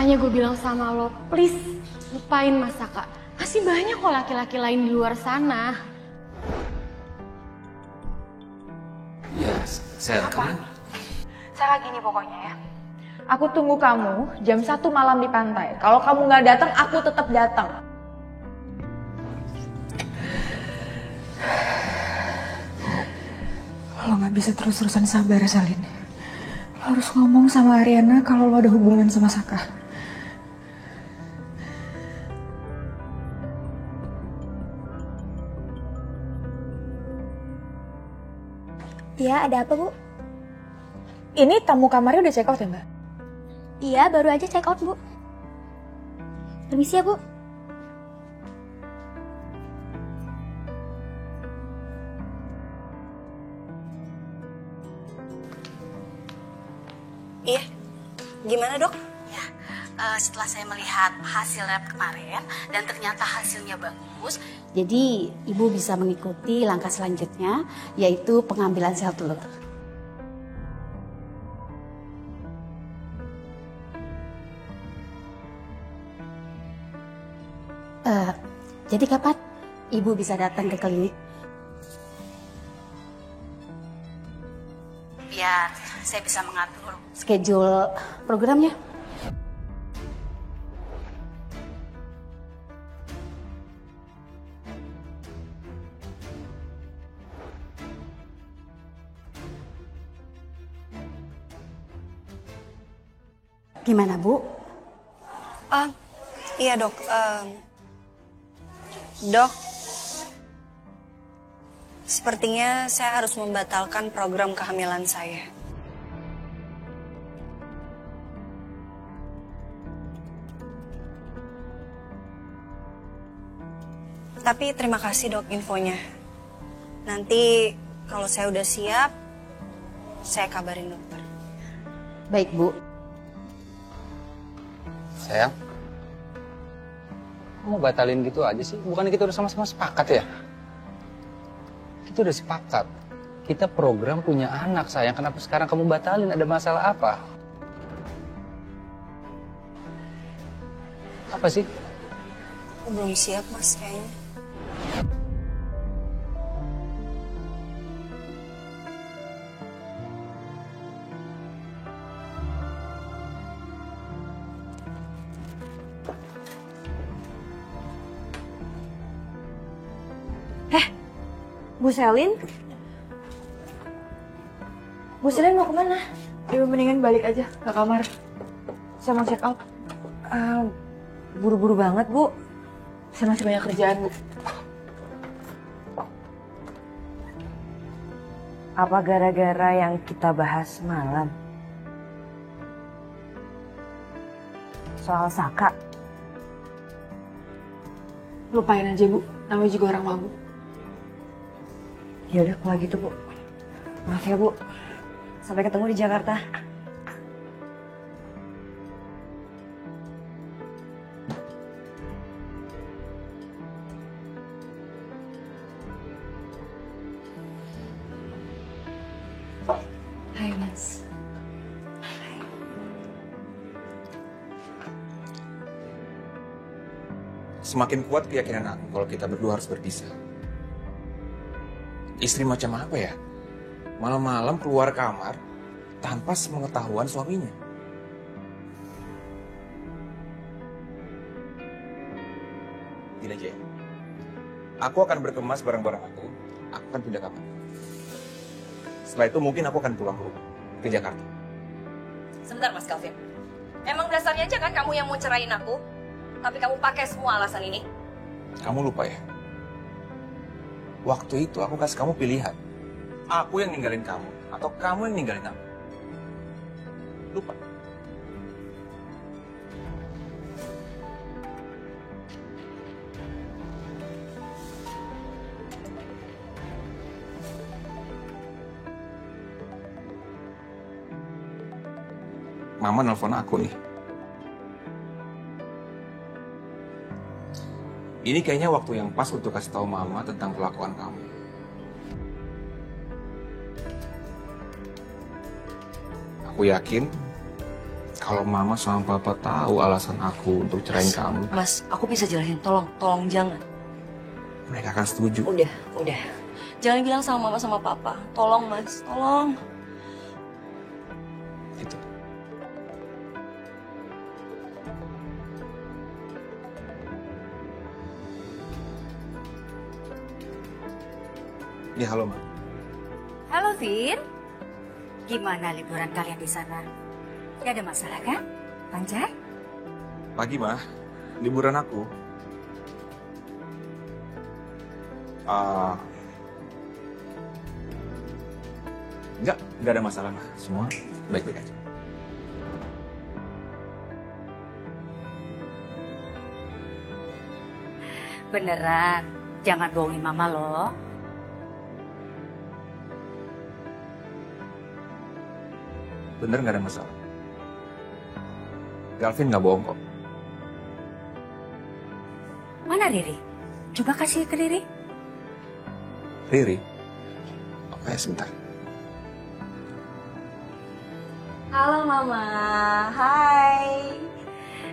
Makanya gue bilang sama lo, please lupain Mas Saka. Masih banyak kok laki-laki lain di luar sana. Ya, saya kamu. Saka gini pokoknya ya. Aku tunggu kamu jam 1 malam di pantai. Kalau kamu nggak datang, aku tetap datang. Lo nggak bisa terus-terusan sabar, Salin. Lo harus ngomong sama Ariana kalau lo ada hubungan sama Saka. Iya, ada apa, Bu? Ini tamu kamarnya udah check out ya, Mbak? Iya, baru aja check out, Bu. Permisi ya, Bu. Gimana dok? Setelah saya melihat hasil lab kemarin dan ternyata hasilnya bagus, jadi ibu bisa mengikuti langkah selanjutnya, yaitu pengambilan sel telur. Jadi kapan ibu bisa datang ke klinik? Biar saya bisa mengatur schedule programnya. Gimana, Bu? Iya dok. Dok, sepertinya saya harus membatalkan program kehamilan saya. Tapi terima kasih dok infonya. Nanti kalau saya udah siap, saya kabarin dokter. Baik, Bu. Sayang, kamu batalin gitu aja sih? Bukannya kita udah sama-sama sepakat ya? Kita udah sepakat. Kita program punya anak, sayang. Kenapa sekarang kamu batalin? Ada masalah apa? Apa sih? Aku belum siap mas kayaknya. Bu Selin? Bu Selin mau kemana? Ibu mendingan balik aja ke kamar. Saya mau check out. Buru-buru banget, Bu. Saya masih banyak kerjaan, Bu. Apa gara-gara yang kita bahas malam? Soal Saka? Lupain aja, Bu. Namanya juga orang mabuk. Ya udah kalau gitu, Bu. Maaf ya, Bu. Sampai ketemu di Jakarta. Hai, Mas. Semakin kuat keyakinan aku kalau kita berdua harus berpisah. Istri macam apa ya? Malam-malam keluar kamar tanpa sepengetahuan suaminya. Gini aja ya. Aku akan berkemas barang-barang aku. Aku akan pindah kamar. Setelah itu mungkin aku akan pulang ke Jakarta. Sebentar Mas Calvin. Emang dasarnya aja kan kamu yang mau cerain aku? Tapi kamu pakai semua alasan ini. Kamu lupa ya? Waktu itu aku kasih kamu pilihan. Aku yang ninggalin kamu atau kamu yang ninggalin aku. Lupa. Mama nelfon aku nih. Ini kayaknya waktu yang pas untuk kasih tahu Mama tentang kelakuan kamu. Aku yakin kalau Mama sama Papa tahu alasan aku untuk cerain kamu. Mas, aku bisa jelasin. Tolong jangan. Mereka akan setuju. Udah. Jangan bilang sama Mama sama Papa. Tolong Mas, tolong. Gitu. Ya, halo, Ma. Halo, Vin. Gimana liburan kalian di sana? Gak ada masalah kan? Panjang? Pagi, Ma. Liburan aku. Enggak ada masalah, Ma. Semua baik-baik aja. Beneran. Jangan bohongin Mama loh. Bener nggak ada masalah? Galvin nggak bohong kok. Mana Riri? Coba kasih ke Riri. Riri? Oke, sebentar. Halo Mama, hai.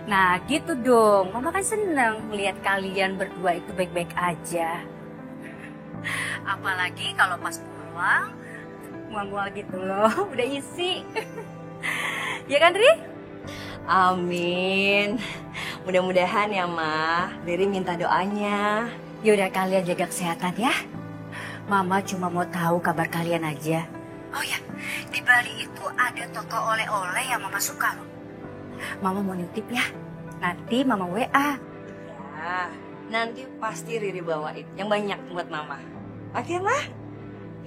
Nah gitu dong, Mama kan seneng melihat kalian berdua itu baik-baik aja. Apalagi kalau pas pulang, mual-mual gitu loh, udah isi. Ya kan Ri? Amin. Mudah-mudahan ya Ma, Riri minta doanya. Yaudah kalian jaga kesehatan ya. Mama cuma mau tahu kabar kalian aja. Oh ya, di Bali itu ada toko oleh-oleh yang Mama suka loh. Mama mau nitip ya, nanti Mama WA. Ya, nanti pasti Riri bawain yang banyak buat Mama. Oke Ma?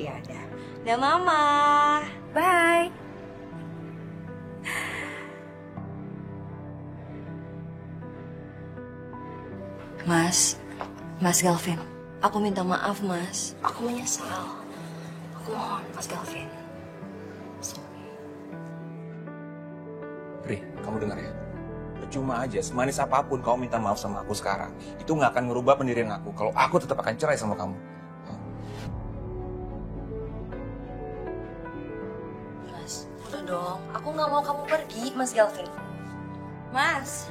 Ya udah. Dah Mama. Bye. Mas Galvin, aku minta maaf Mas. Aku menyesal. Aku mohon Mas Galvin. Ri, kamu dengar ya? Percuma aja, semanis apapun kamu minta maaf sama aku sekarang, itu nggak akan merubah pendirian aku kalau aku tetap akan cerai sama kamu. Mas, udah dong. Aku nggak mau kamu pergi, Mas Galvin. Mas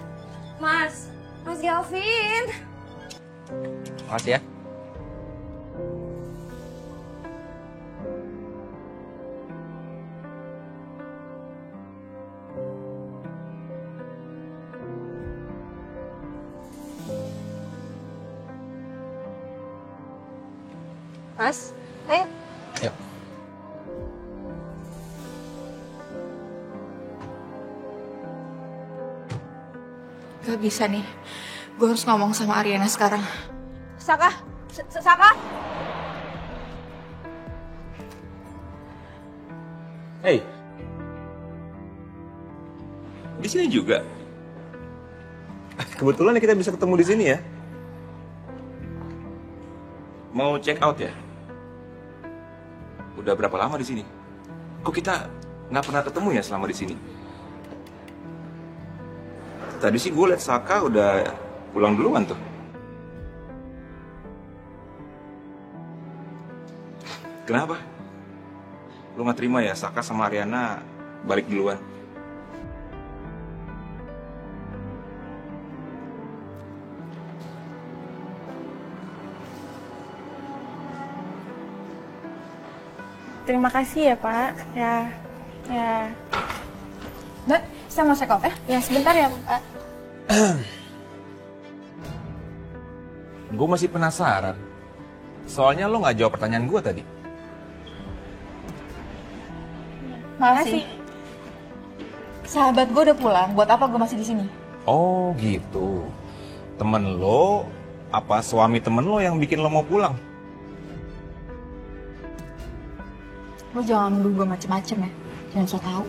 Galvin. Makasih ya. Mas, ayo. Yuk. Gak bisa nih, gue harus ngomong sama Ariana sekarang. Saka. Hey, di sini juga. Kebetulan kita bisa ketemu di sini ya. Mau check out ya? Udah berapa lama di sini? Kok kita nggak pernah ketemu ya selama di sini? Tadi sih gue liat Saka udah pulang duluan tuh. Kenapa? Lu nggak terima ya Saka sama Ariana balik duluan? Terima kasih ya Pak. Ya. Mbak, saya mau check out ya? Ya sebentar ya Pak. Gue masih penasaran. Soalnya lo nggak jawab pertanyaan gue tadi. Makasih. Sahabat gue udah pulang. Buat apa gue masih di sini? Oh gitu. Temen lo, apa suami temen lo yang bikin lo mau pulang? Lo jangan nuduh gue macem-macem ya. Jangan so tau.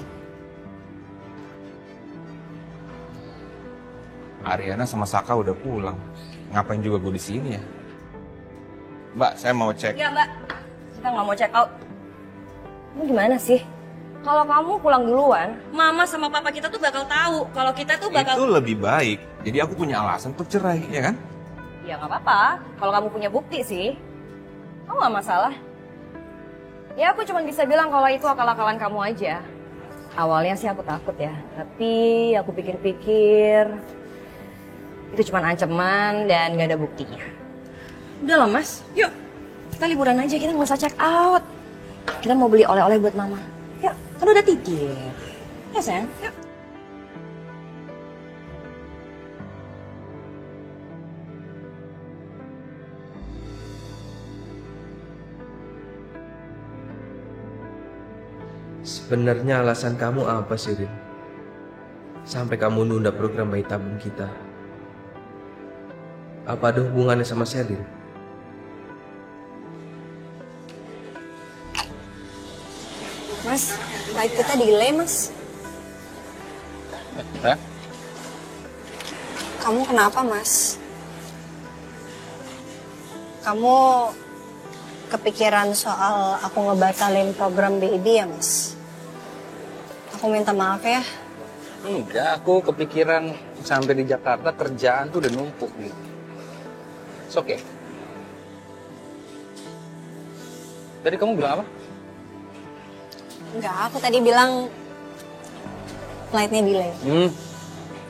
Ariana sama Saka udah pulang. Ngapain juga gue di sini ya? Mbak, saya mau cek. Ya Mbak, kita nggak mau check out. Ini gimana sih? Kalau kamu pulang duluan, Mama sama Papa kita tuh bakal tahu kalau kita tuh bakal... Itu lebih baik. Jadi aku punya alasan untuk cerai, ya kan? Ya nggak apa-apa. Kalau kamu punya bukti sih, kamu nggak masalah. Ya aku cuma bisa bilang kalau itu akal-akalan kamu aja. Awalnya sih aku takut ya, tapi aku pikir-pikir itu cuma ancaman dan nggak ada buktinya. Udah lah Mas, yuk kita liburan aja, kita nggak usah check out. Kita mau beli oleh-oleh buat Mama. Yuk, kan udah tidur. Ya sayang, yuk. Sebenarnya alasan kamu apa sih, Rin? Sampai kamu nunda program bayi tabung kita. Apa ada hubungannya sama Selin? Mas, baik kita delay Mas. Kamu kenapa Mas? Kamu kepikiran soal aku ngebatalin program BIB ya Mas? Aku minta maaf ya. Enggak, aku kepikiran sampai di Jakarta kerjaan tuh udah numpuk gitu. It's okay. Tadi kamu bilang apa? Enggak, aku tadi bilang flightnya delay.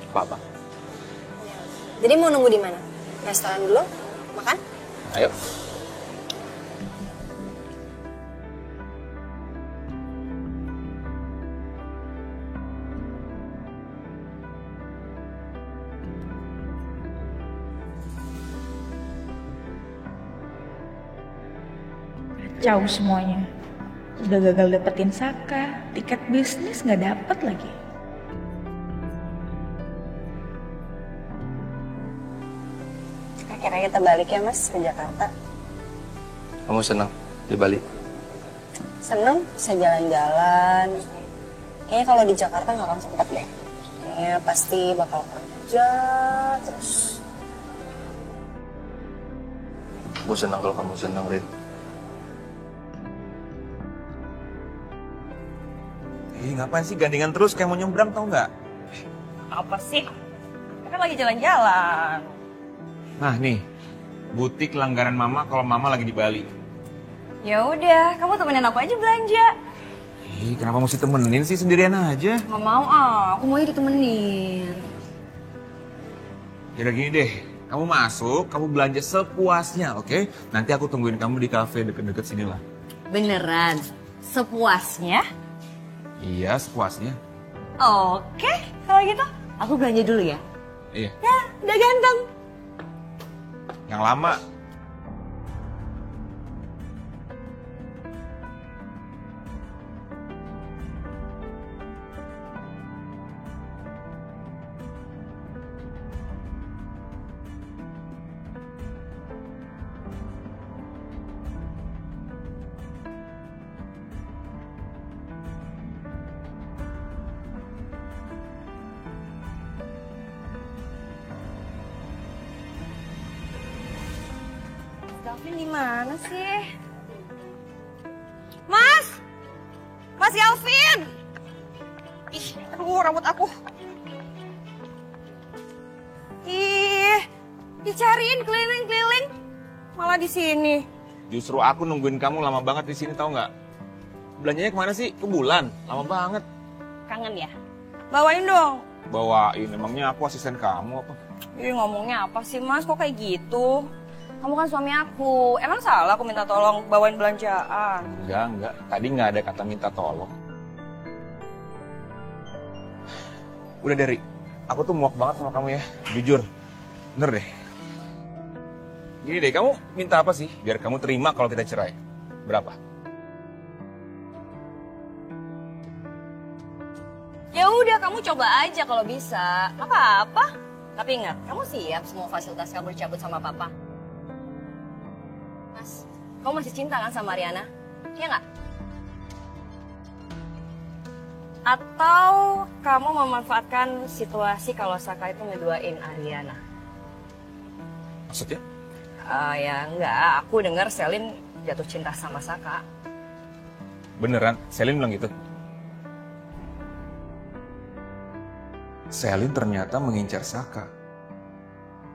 Apa-apa. Jadi mau nunggu di mana? Restoran dulu? Makan? Ayo. Kacau semuanya. Udah gagal dapetin Saka, tiket bisnis nggak dapet lagi. Akhirnya kita balik ya mas ke Jakarta. Kamu senang di Bali? Seneng bisa jalan-jalan. Kayaknya kalau di Jakarta nggak akan sempet deh. Kayaknya pasti bakal kerja terus. Gue senang kalau kamu senang, Rin. Ngapain sih gandengan terus kayak mau nyebrang tau nggak? Apa sih? Kan lagi jalan-jalan. Nah nih, butik langganan mama kalau mama lagi di Bali. Ya udah, kamu temenin aku aja belanja. Kenapa mesti temenin sih, sendirian aja? Nggak mau aku maunya ditemenin. Yaudah gini deh, kamu masuk, kamu belanja sepuasnya, oke? Nanti aku tungguin kamu di kafe deket-deket sini lah. Beneran? Sepuasnya? Iya, sepuasnya. Oke, kalau gitu aku belanja dulu ya. Iya. Ya, udah ganteng. Yang lama. Galvin di mana sih? Mas! Mas Galvin! Ih, aduh rambut aku. Dicariin keliling-keliling, malah di sini. Justru aku nungguin kamu lama banget di sini, tau nggak? Belanjanya kemana sih? Ke Bulan, lama banget. Kangen ya? Bawain dong. Bawain, emangnya aku asisten kamu apa? Ih, ngomongnya apa sih mas, kok kayak gitu? Kamu kan suami aku, emang salah aku minta tolong bawain belanjaan? Enggak. Tadi nggak ada kata minta tolong. Udah Dari, aku tuh muak banget sama kamu ya, jujur. Bener deh. Gini deh, kamu minta apa sih biar kamu terima kalau kita cerai? Berapa? Ya udah, kamu coba aja kalau bisa. Apa-apa. Tapi ingat, kamu siap semua fasilitas kamu dicabut sama papa? Mas, kamu masih cinta kan sama Ariana? Iya nggak? Atau kamu memanfaatkan situasi kalau Saka itu ngeduain Ariana? Maksudnya? Ya enggak, aku dengar Selin jatuh cinta sama Saka. Beneran? Selin bilang gitu? Selin ternyata mengincar Saka.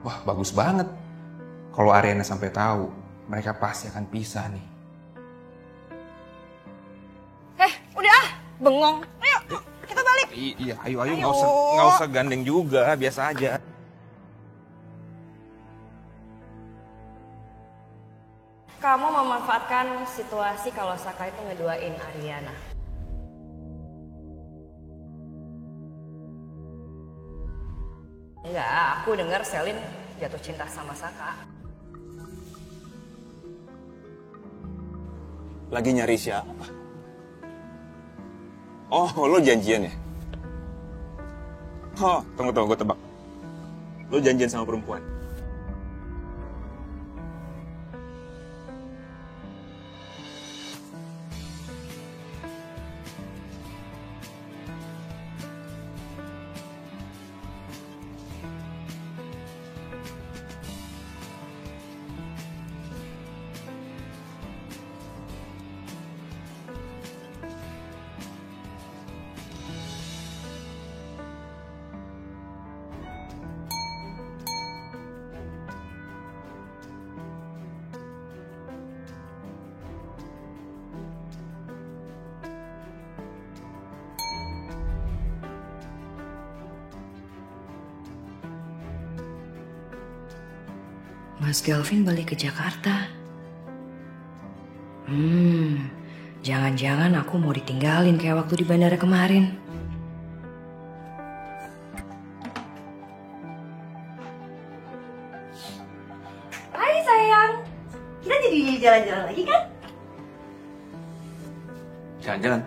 Wah, bagus banget. Kalau Ariana sampai tahu, mereka pasti akan pisah nih. Udah bengong. Ayo, kita balik. Iya, ayo, nggak usah gandeng juga, biasa aja. Kamu memanfaatkan situasi kalau Saka itu ngeduain Ariana. Enggak, aku dengar Selin jatuh cinta sama Saka. Lagi nyari siapa? Oh, lo janjian ya? Oh, tunggu, gue tebak. Lo janjian sama perempuan? Mas Galvin balik ke Jakarta. Jangan-jangan aku mau ditinggalin kayak waktu di bandara kemarin. Hai sayang, kita jadi jalan-jalan lagi kan? Jalan-jalan?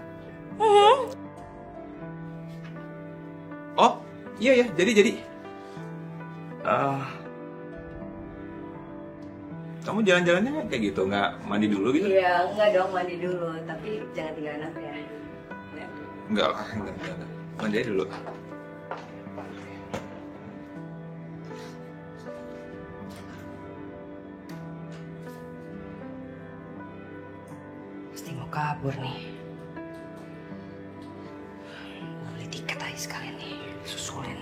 Oh, iya ya, jadi. Kamu jalan-jalannya kayak gitu, nggak mandi dulu gitu? Iya, enggak dong mandi dulu, tapi jangan tinggalin aku ya. Enggak lah, enggak. Mandi aja dulu. Pasti mau kabur nih. Mau beli tiket aja sekalian nih, susulin.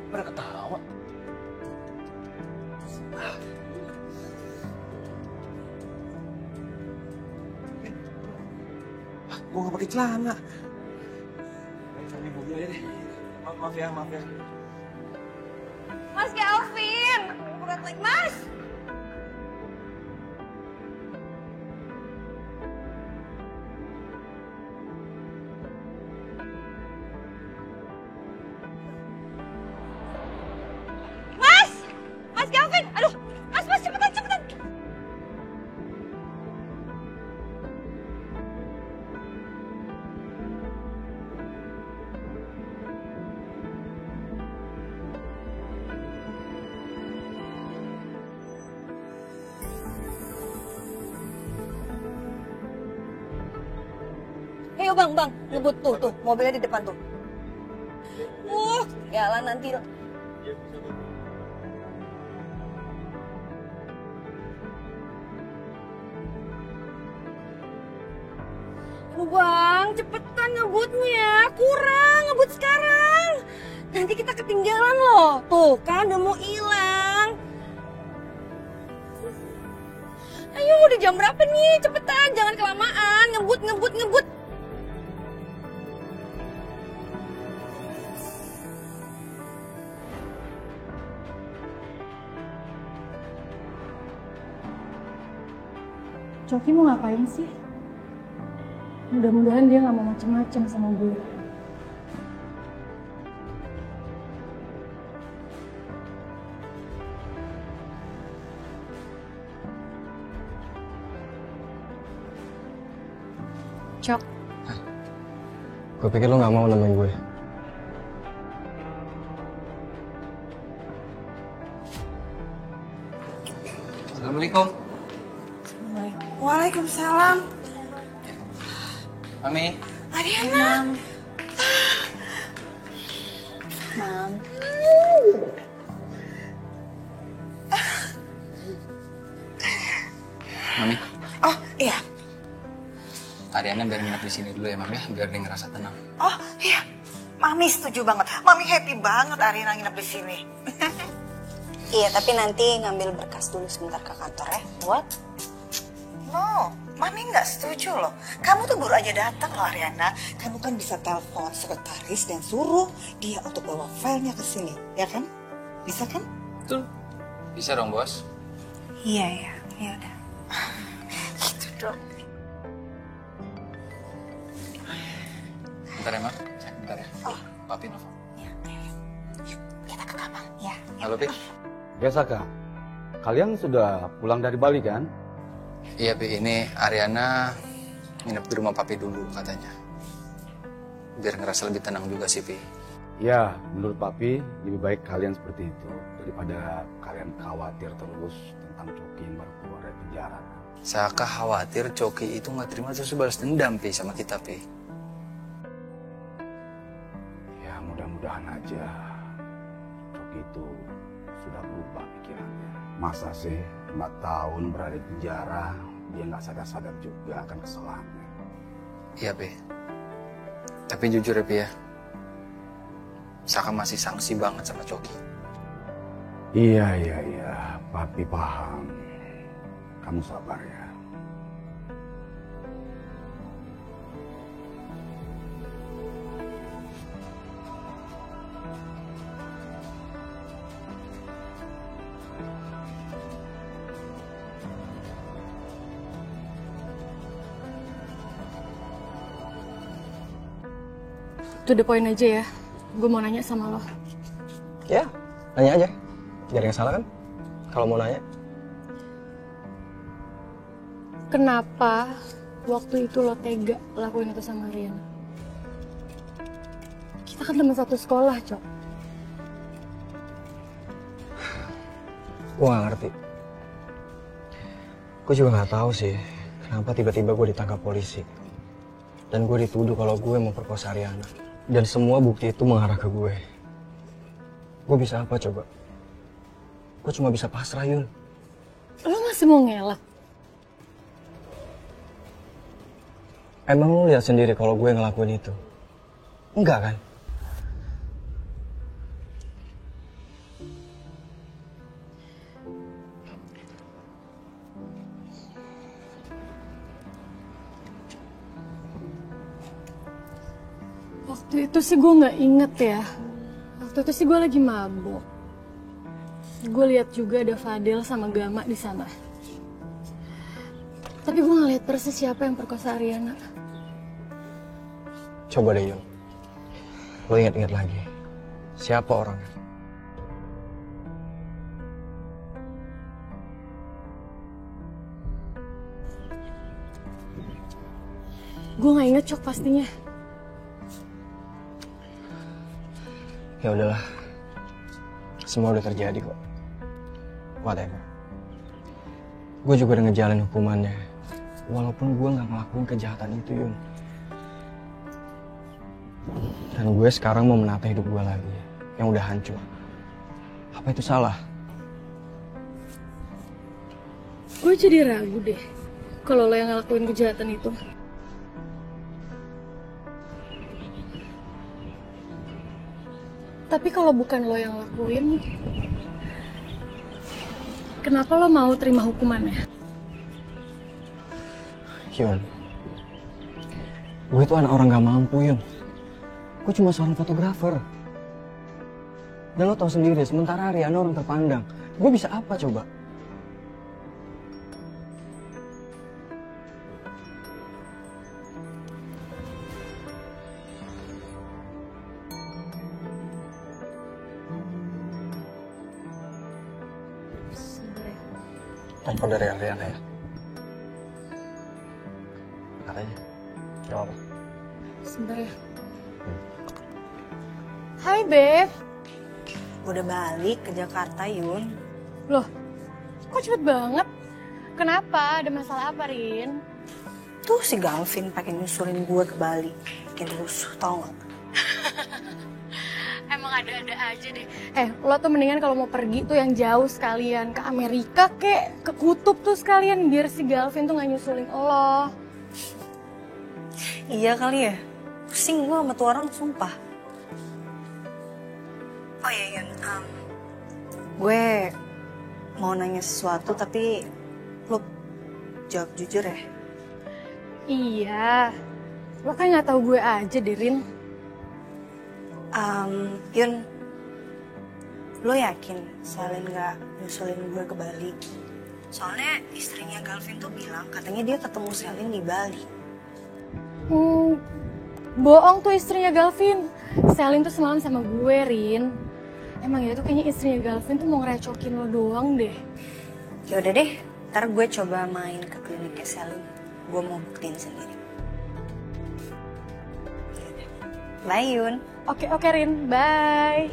Pada ketawa. Gue gak pakai celana. Maaf ya. Mas Galvin, berat lagi Mas. Mas Galvin, aduh, Mas cepetan. Ayo bang, ngebut tuh, mobilnya di depan tuh. Jalan nanti. Bang, cepetan ngebutnya. Kurang ngebut sekarang. Nanti kita ketinggalan loh. Tuh kan udah mau hilang. Ayo udah jam berapa nih? Cepetan, jangan kelamaan. Ngebut. Coki mau ngapain sih? Mudah-mudahan dia gak mau macem-macem sama gue. Cok. Gue pikir lo gak mau nemenin gue. Assalamualaikum. Waalaikumsalam. Mami. Ariana. Mam. Mami. Oh, iya. Ariana biar nginep di sini dulu ya, Mami, biar dia ngerasa tenang. Oh, iya. Mami setuju banget. Mami happy banget Ariana nginep di sini. Iya, tapi nanti ngambil berkas dulu sebentar ke kantor ya. What? No, Mami nggak setuju loh. Kamu tuh baru aja datang loh Ariana. Kamu kan bisa telepon sekretaris dan suruh dia untuk bawa filenya ke sini, ya kan? Bisa kan? Betul. Bisa dong, Bos. Iya, ya udah. Gitu dong. Bentar ya, Mak. Bentar ya. Papi nelfon. Kita ke kamar, ya. Halo, Pi. Biasa Kak, kalian sudah pulang dari Bali kan? Iya, Pi. Ini Ariana nginep di rumah papi dulu katanya. Biar ngerasa lebih tenang juga sih, Pi. Ya, menurut Papi, lebih baik kalian seperti itu daripada kalian khawatir terus tentang Coki yang baru keluar dari penjara. Saka khawatir Coki itu nggak terima terus balas dendam, Pi, sama kita, Pi. Ya, mudah-mudahan aja Coki itu sudah berubah pikirannya. Masa sih 4 tahun berada di penjara, dia nggak sadar-sadar juga akan kesalahannya. Iya, Pi. Tapi jujur ya, Pi ya. Saka masih sangsi banget sama Coki. Iya. Papi paham. Kamu sabar ya. To the point aja ya. Gue mau nanya sama lo. Ya, nanya aja. Gak ada yang salah kan? Kalau mau nanya. Kenapa waktu itu lo tega lakuin itu sama Rian? Kita kan teman satu sekolah, Cok. Gue gak ngerti. Gue juga gak tahu sih kenapa tiba-tiba gue ditangkap polisi. Dan gue dituduh kalau gue memperkosa Ariana. Dan semua bukti itu mengarah ke gue. Gue bisa apa coba? Gue cuma bisa pasrah, Yun. Lo masih mau ngelak? Emang lo lihat sendiri kalau gue ngelakuin itu? Enggak kan? Waktu itu sih gue nggak inget ya. Waktu itu sih gue lagi mabuk. Gue lihat juga ada Fadil sama Gama di sana. Tapi gue nggak lihat persis siapa yang perkosa Ariana. Coba deh, Yun. Lo ingat-ingat lagi. Siapa orangnya? Gue nggak inget, Cok, pastinya. Ya udahlah. Semua udah terjadi kok. Whatever. Gue juga udah ngejalanin hukumannya. Walaupun gue gak ngelakuin kejahatan itu, Yun. Dan gue sekarang mau menata hidup gue lagi. Yang udah hancur. Apa itu salah? Gue jadi ragu deh. Kalau lo yang ngelakuin kejahatan itu. Tapi kalau bukan lo yang lakuin, kenapa lo mau terima hukumannya? Yun, gue tuh anak orang gak mampu, Yun. Gue cuma seorang fotografer. Dan lo tau sendiri, sementara Ariana orang terpandang. Gue bisa apa coba? Telepon dari Ariana ya? Katanya. Gak apa-apa. Sebentar ya. Hai, Beb. Udah balik ke Jakarta, Yun. Loh, kok cepet banget? Kenapa? Ada masalah apa, Rin? Tuh si Galvin pengen nyusulin gue ke Bali. Bikin rusuh, tau gak? Emang ada-ada aja deh. Lo tuh mendingan kalau mau pergi tuh yang jauh sekalian. Ke Amerika kek, ke kutub tuh sekalian. Biar si Galvin tuh gak nyusulin lo. Iya kali ya. Pusing gue sama tuh orang, sumpah. Oh iya, Yun. Gue mau nanya sesuatu tapi lo jawab jujur ya. Iya. Lo kan gak tahu gue aja deh, Rin. Yun, lo yakin Selin gak nyusulin gue ke Bali? Soalnya istrinya Galvin tuh bilang katanya dia ketemu Selin di Bali. Bohong tuh istrinya Galvin. Selin tuh semalam sama gue, Rin. Emang ya tuh kayaknya istrinya Galvin tuh mau ngerecokin lo doang deh. Ya udah deh, Ntar gue coba main ke kliniknya Selin. Gue mau buktiin sendiri. Bye Yun. Oke Rin, bye.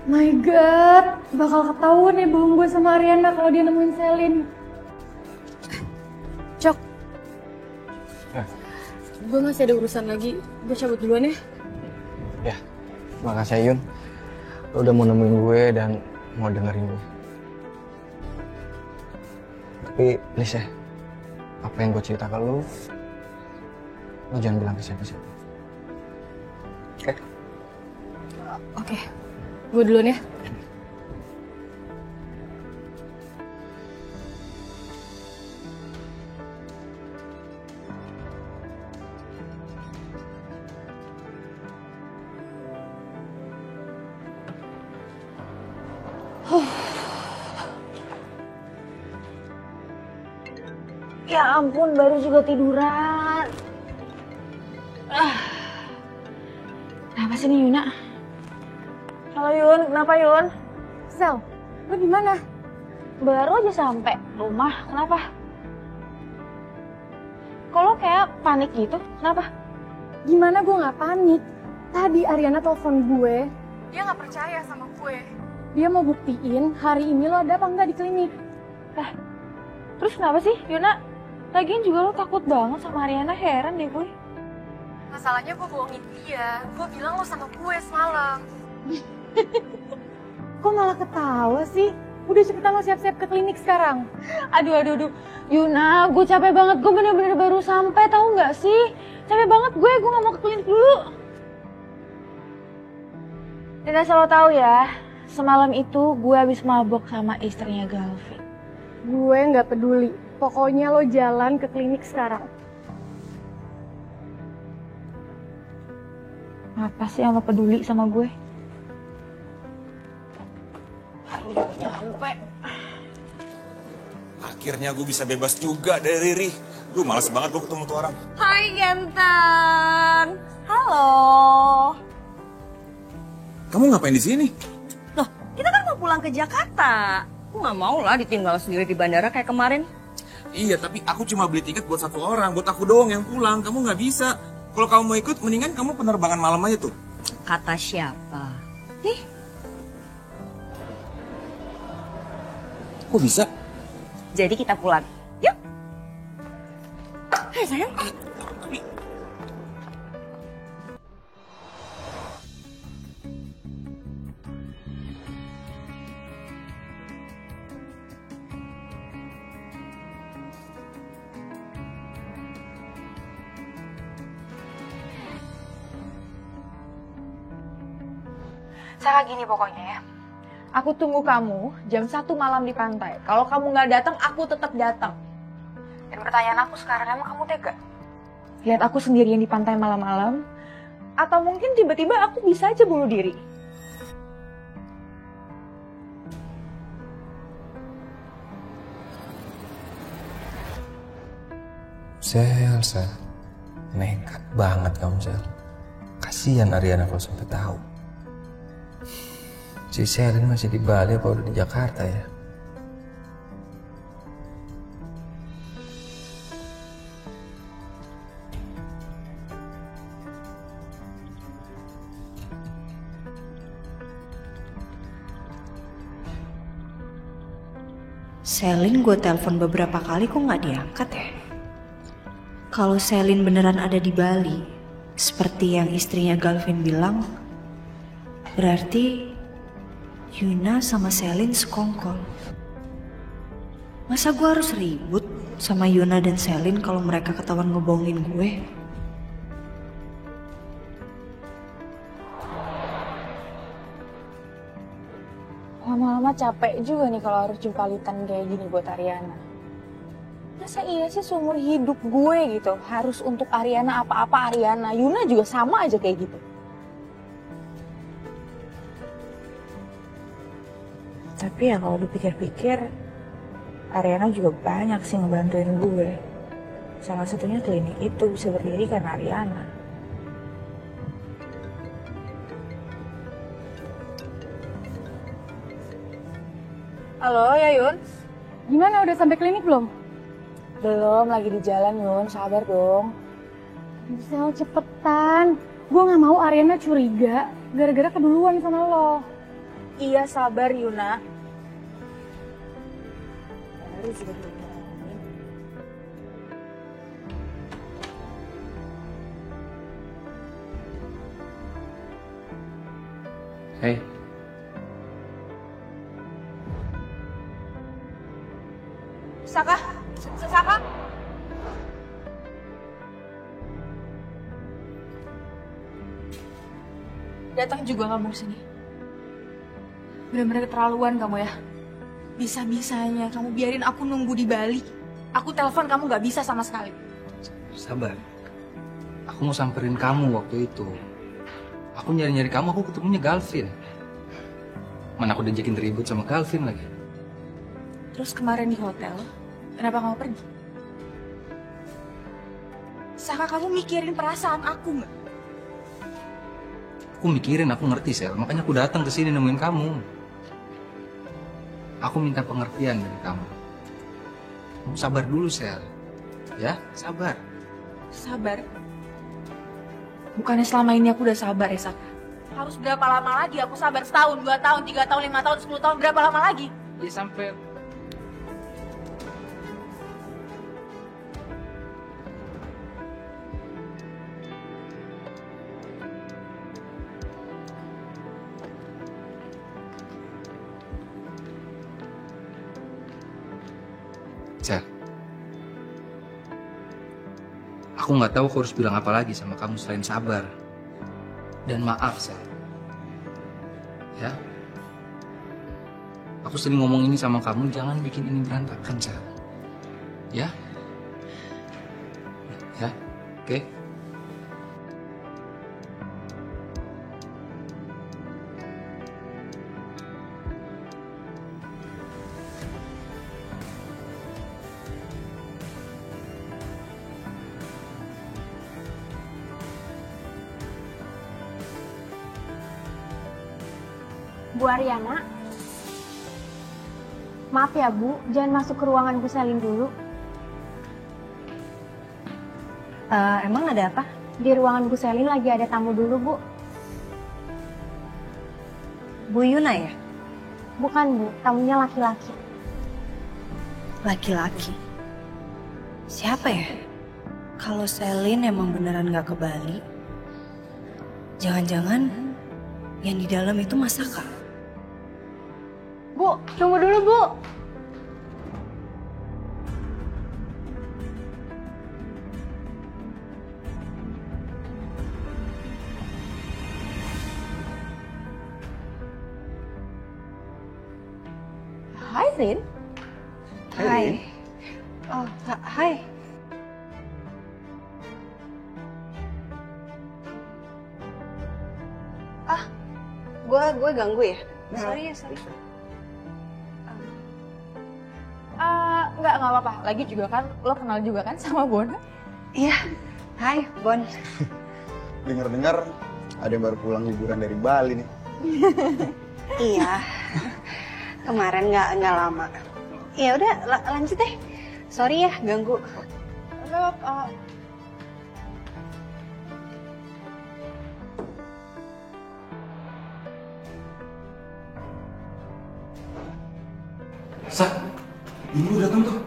My God, bakal ketahuan ya bohong gue sama Ariana kalau dia nemuin Selin. Cok, gue masih ada urusan lagi. Gue cabut duluan ya. Ya, makasih Yun. Lo udah mau nemuin gue dan mau dengerin gue. Tapi please ya, apa yang gue cerita ke lo jangan bilang ke siapa-siapa. Oke? Oke, gue duluan ya. Ya ampun, baru juga tiduran. Kenapa sih nih Yuna? Halo Yun, kenapa Yun? Sel, lo gimana? Baru aja sampai rumah, kenapa? Kok lo kayak panik gitu, kenapa? Gimana gue gak panik? Tadi Ariana telepon gue, dia gak percaya sama gue. Dia mau buktiin hari ini lo ada apa enggak di klinik. Terus kenapa sih Yuna? Lagian juga lo takut banget sama Ariana, heran deh gue. Masalahnya gue bohongin dia, gue bilang lo sama gue semalam. Kok malah ketawa sih? Udah cepetan lo siap-siap ke klinik sekarang. Aduh. Yuna, gue capek banget, gue bener-bener baru sampai, tahu nggak sih? Capek banget gue gak mau ke klinik dulu. Dan asal lo tahu ya, semalam itu gue habis mabok sama istrinya Galvin. Gue nggak peduli, pokoknya lo jalan ke klinik sekarang. Apa sih yang lo peduli sama gue? Udah nyampe. Akhirnya gue bisa bebas juga dari Riri. Gue males banget gue ketemu tuh orang. Hai ganteng. Halo. Kamu ngapain di sini? Loh, kita kan mau pulang ke Jakarta. Aku nggak mau lah ditinggal sendiri di bandara kayak kemarin. Iya, tapi aku cuma beli tiket buat satu orang. Buat aku doang yang pulang. Kamu nggak bisa. Kalau kamu mau ikut, mendingan kamu penerbangan malam aja tuh. Kata siapa? Nih. Kok bisa? Jadi kita pulang. Yuk. Hai sayang. Sarah, gini pokoknya ya. Aku tunggu kamu jam 1 malam di pantai. Kalau kamu nggak datang, aku tetap datang. Dan pertanyaan aku sekarang, emang kamu tega? Lihat aku sendirian di pantai malam-malam? Atau mungkin tiba-tiba aku bisa aja bunuh diri? Sel, nekat banget kamu, Sel. Kasihan Ariana kalau sampai tahu. Si Selin masih di Bali apa udah di Jakarta ya? Selin gue telepon beberapa kali kok nggak diangkat ya? Kalau Selin beneran ada di Bali, seperti yang istrinya Galvin bilang, berarti Yuna sama Selin sekongkol. Masa gue harus ribut sama Yuna dan Selin kalau mereka ketahuan ngebohongin gue? Lama-lama capek juga nih kalau harus jumpalitan kayak gini buat Ariana. Masa iya sih seumur hidup gue gitu harus untuk Ariana apa-apa Ariana. Yuna juga sama aja kayak gitu. Tapi ya kalau dipikir-pikir, Ariana juga banyak sih ngebantuin gue. Salah satunya klinik itu bisa berdiri karena Ariana. Halo, ya Yun? Gimana, udah sampai klinik belum? Belum, lagi di jalan Yun, sabar dong. Sel, cepetan. Gue gak mau Ariana curiga gara-gara keduluan sama lo. Iya, sabar Yuna. Hei. Saka? Saka? Datang juga kamu kesini. Bener-bener keterlaluan kamu ya. Bisa-bisanya kamu biarin aku nunggu di Bali. Aku telepon kamu gak bisa sama sekali. Sabar. Aku mau samperin kamu waktu itu. Aku nyari-nyari kamu, aku ketemunya Galvin. Mana aku diajakin ribut sama Galvin lagi. Terus kemarin di hotel, kenapa kamu pergi? Saka, kamu mikirin perasaan aku nggak? Aku mikirin, aku ngerti, Sel. Makanya aku datang ke sini nemuin kamu. Aku minta pengertian dari kamu. Kamu sabar dulu, Sel. Ya, sabar. Sabar? Bukannya selama ini aku udah sabar ya, Saka? Harus berapa lama lagi aku sabar? Setahun, 2 tahun, 3 tahun, 5 tahun, 10 tahun, berapa lama lagi? Ya sampai... Sel, aku nggak tahu aku harus bilang apa lagi sama kamu selain sabar dan maaf, Sel. Ya, aku sering ngomong ini sama kamu, jangan bikin ini berantakan, Sel. Ya, ya, oke. Bu Ariana, maaf ya Bu, jangan masuk ke ruangan Bu Selin dulu. Emang ada apa? Di ruangan Bu Selin lagi ada tamu dulu Bu. Bu Yuna ya? Bukan Bu, tamunya laki-laki. Laki-laki? Siapa ya? Kalau Selin emang beneran gak ke Bali, jangan-jangan yang di dalam itu Mas Saka. Bu, tunggu dulu Bu. Hai, Rin. Hai. Oh, hai. Gue ganggu ya? Sorry ya, sorry. Nggak apa-apa. Lagi juga kan, lo kenal juga kan sama Bona? Iya. Hai, Bon. Dengar-dengar ada yang baru pulang liburan dari Bali nih. Iya. Kemarin nggak lama. Ya udah, lanjut deh. Sorry ya, ganggu. Sa, Ibu datang tuh.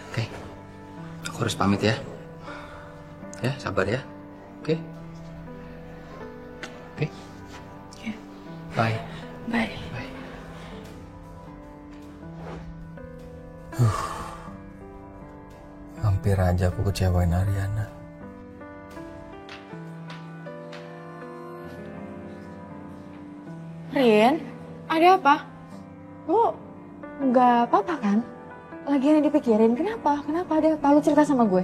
Oke, aku harus pamit ya. Ya, sabar ya. Oke. Oke. Bye. Bye. Bye. Hampir aja aku kecewain Ariana. Rin, ada apa? Lu nggak apa-apa kan? Lagi yang dipikirin, kenapa? Kenapa ada apa? Lu cerita sama gue.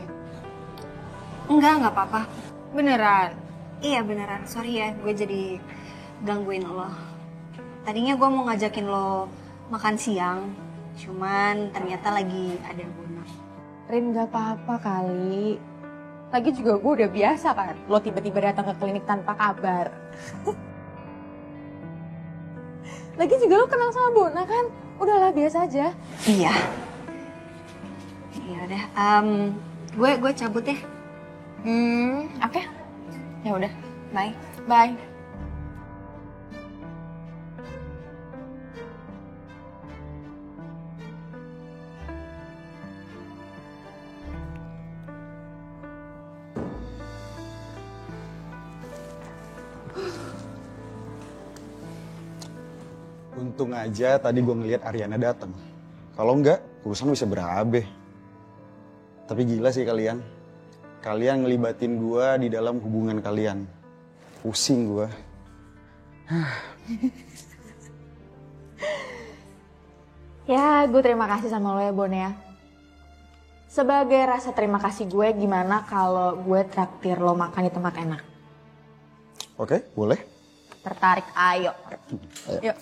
Nggak apa-apa. Beneran? Iya beneran, sorry ya gue jadi gangguin lo. Tadinya gue mau ngajakin lo makan siang, cuman ternyata lagi ada Bona. Rin, nggak apa-apa kali. Lagi juga gue udah biasa kan, lo tiba-tiba datang ke klinik tanpa kabar. Lagi juga lo kenal sama Bona kan? Udahlah, biasa aja. Iya. Iya udah. Gue cabut ya. Oke. Ya udah. Bye. Bye. Untung aja tadi gue ngeliat Ariana datang. Kalau enggak, urusan bisa berabe. Tapi gila sih kalian. Kalian ngelibatin gue di dalam hubungan kalian. Pusing gue. Ya, gue terima kasih sama lo ya, Bon ya. Sebagai rasa terima kasih gue, gimana kalau gue traktir lo makan di tempat enak? Oke, boleh. Tertarik, ayo. Yuk.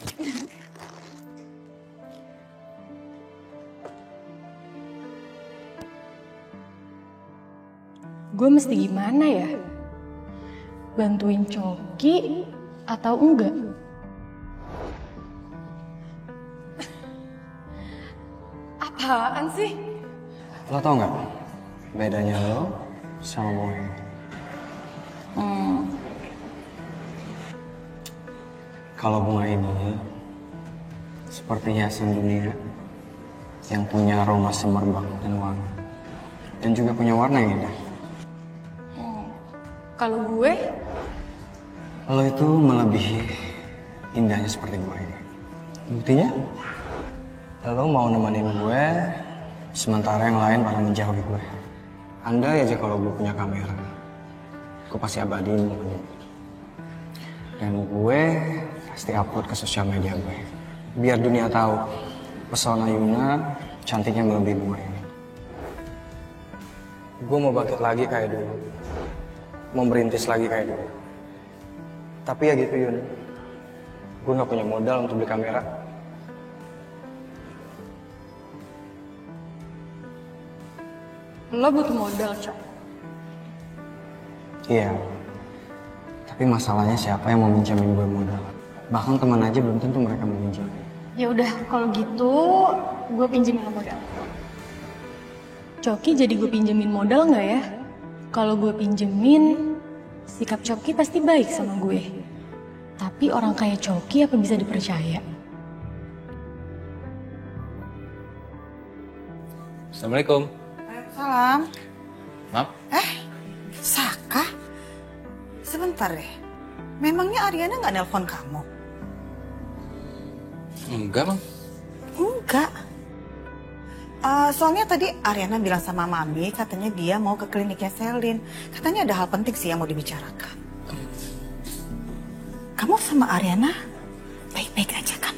Gue mesti gimana ya? Bantuin Coki atau enggak? Apaan sih? Lo tau nggak bedanya lo sama Boy? Kalau bunga ini seperti hiasan dunia yang punya aroma semerbak dan wangi, dan juga punya warna yang indah. Kalau gue? Lo itu melebihi indahnya seperti gue ini. Buktinya, lo mau nemenin gue, sementara yang lain pada menjauhi gue. Andai aja kalau gue punya kamera, gue pasti abadiin momen ini. Dan gue pasti upload ke sosial media gue. Biar dunia tahu pesona Yuna cantiknya melebihi gue ini. Gue mau bangkit lagi kayak dulu. Mau merintis lagi kayak dulu. Tapi ya gitu Yun, gue gak punya modal untuk beli kamera. Lo butuh modal, Cok. Iya. Tapi masalahnya siapa yang mau minjamin gue modal? Bahkan teman aja belum tentu mereka mau minjam. Ya udah, kalau gitu gue pinjemin lo modal. Coki jadi gue pinjemin modal nggak ya? Kalau gue pinjemin, sikap Coki pasti baik sama gue. Tapi orang kayak Coki apa bisa dipercaya? Assalamualaikum. Salam. Maaf. Saka? Sebentar deh. Memangnya Ariana nggak nelpon kamu? Enggak, Bang. Enggak. Soalnya tadi Ariana bilang sama Mami, katanya dia mau ke kliniknya Selin. Katanya ada hal penting sih yang mau dibicarakan. Kamu sama Ariana baik-baik aja kan?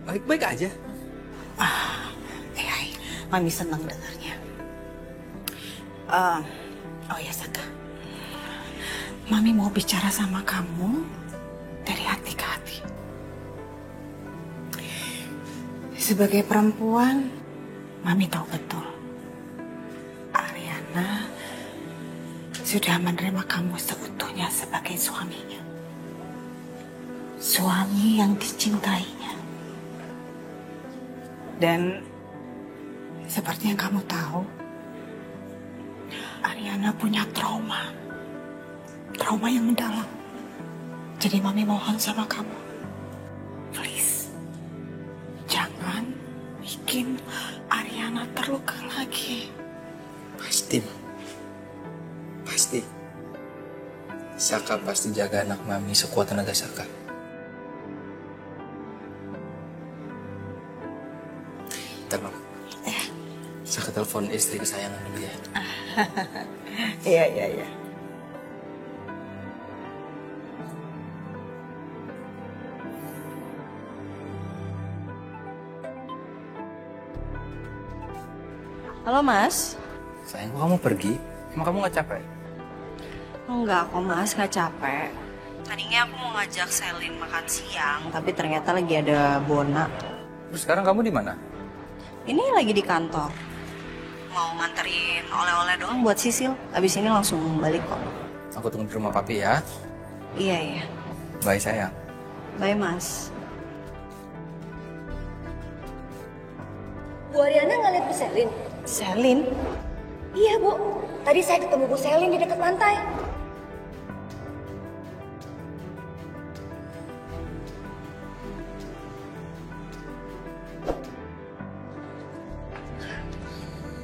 Baik-baik aja. Mami senang dengarnya. Oh ya Saka, Mami mau bicara sama kamu dari hati ke hati. Sebagai perempuan, Mami tahu betul Ariana sudah menerima kamu seutuhnya sebagai suaminya. Suami yang dicintainya. Dan seperti yang kamu tahu, Ariana punya trauma. Trauma yang mendalam. Jadi Mami mohon sama kamu, please, jangan bikin Ariana terluka lagi. Pasti, Bang. Pasti. Saka pasti jaga anak Mami sekuat tenaga Saka. Bentar, Bang. Saka telepon istri kesayangan dulu ya. Iya. Halo Mas. Sayang, kok kamu pergi? Emang kamu gak capek? Enggak kok Mas, gak capek. Tadinya aku mau ngajak Selin makan siang, tapi ternyata lagi ada Bona. Terus sekarang kamu di mana? Ini lagi di kantor. Mau nganterin oleh-oleh doang buat Sisil. Abis ini langsung balik kok. Aku tunggu di rumah papi ya. Iya. Bye sayang. Bye Mas. Bu Ariana nggak lihat Bu Selin? Selin? Iya, Bu. Tadi saya ketemu Bu Selin di dekat pantai.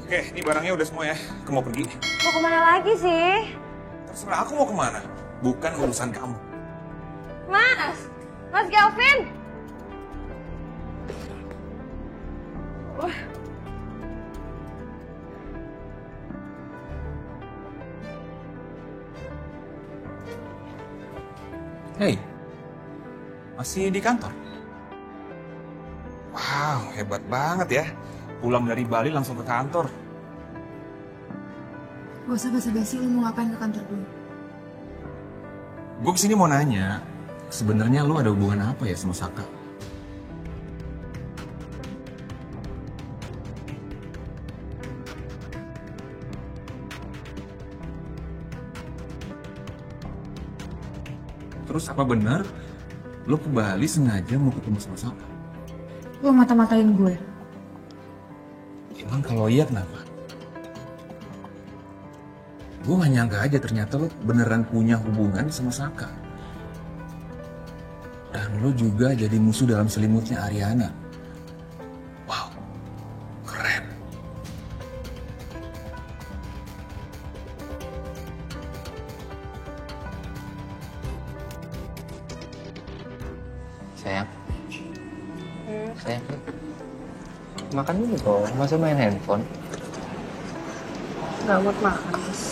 Oke, ini barangnya udah semua ya. Aku mau pergi. Mau kemana lagi sih? Terserah aku mau kemana. Bukan urusan kamu. Mas! Mas Galvin! Wah. Hei, masih di kantor? Wow, hebat banget ya. Pulang dari Bali langsung ke kantor. Gak usah basa-basi, lu mau ngapain ke kantor dulu? Gue kesini mau nanya, sebenarnya lu ada hubungan apa ya sama Saka? Terus apa benar lu ke Bali sengaja mau ketemu sama Saka? Lu mata-matain gue. Emang kalau iya kenapa? Gue gak nyangka aja ternyata lu beneran punya hubungan sama Saka. Dan lu juga jadi musuh dalam selimutnya Ariana. Wow, keren. Sayang. Sayang. Makan dulu dong, masa main handphone? Gak mood makan, Mas.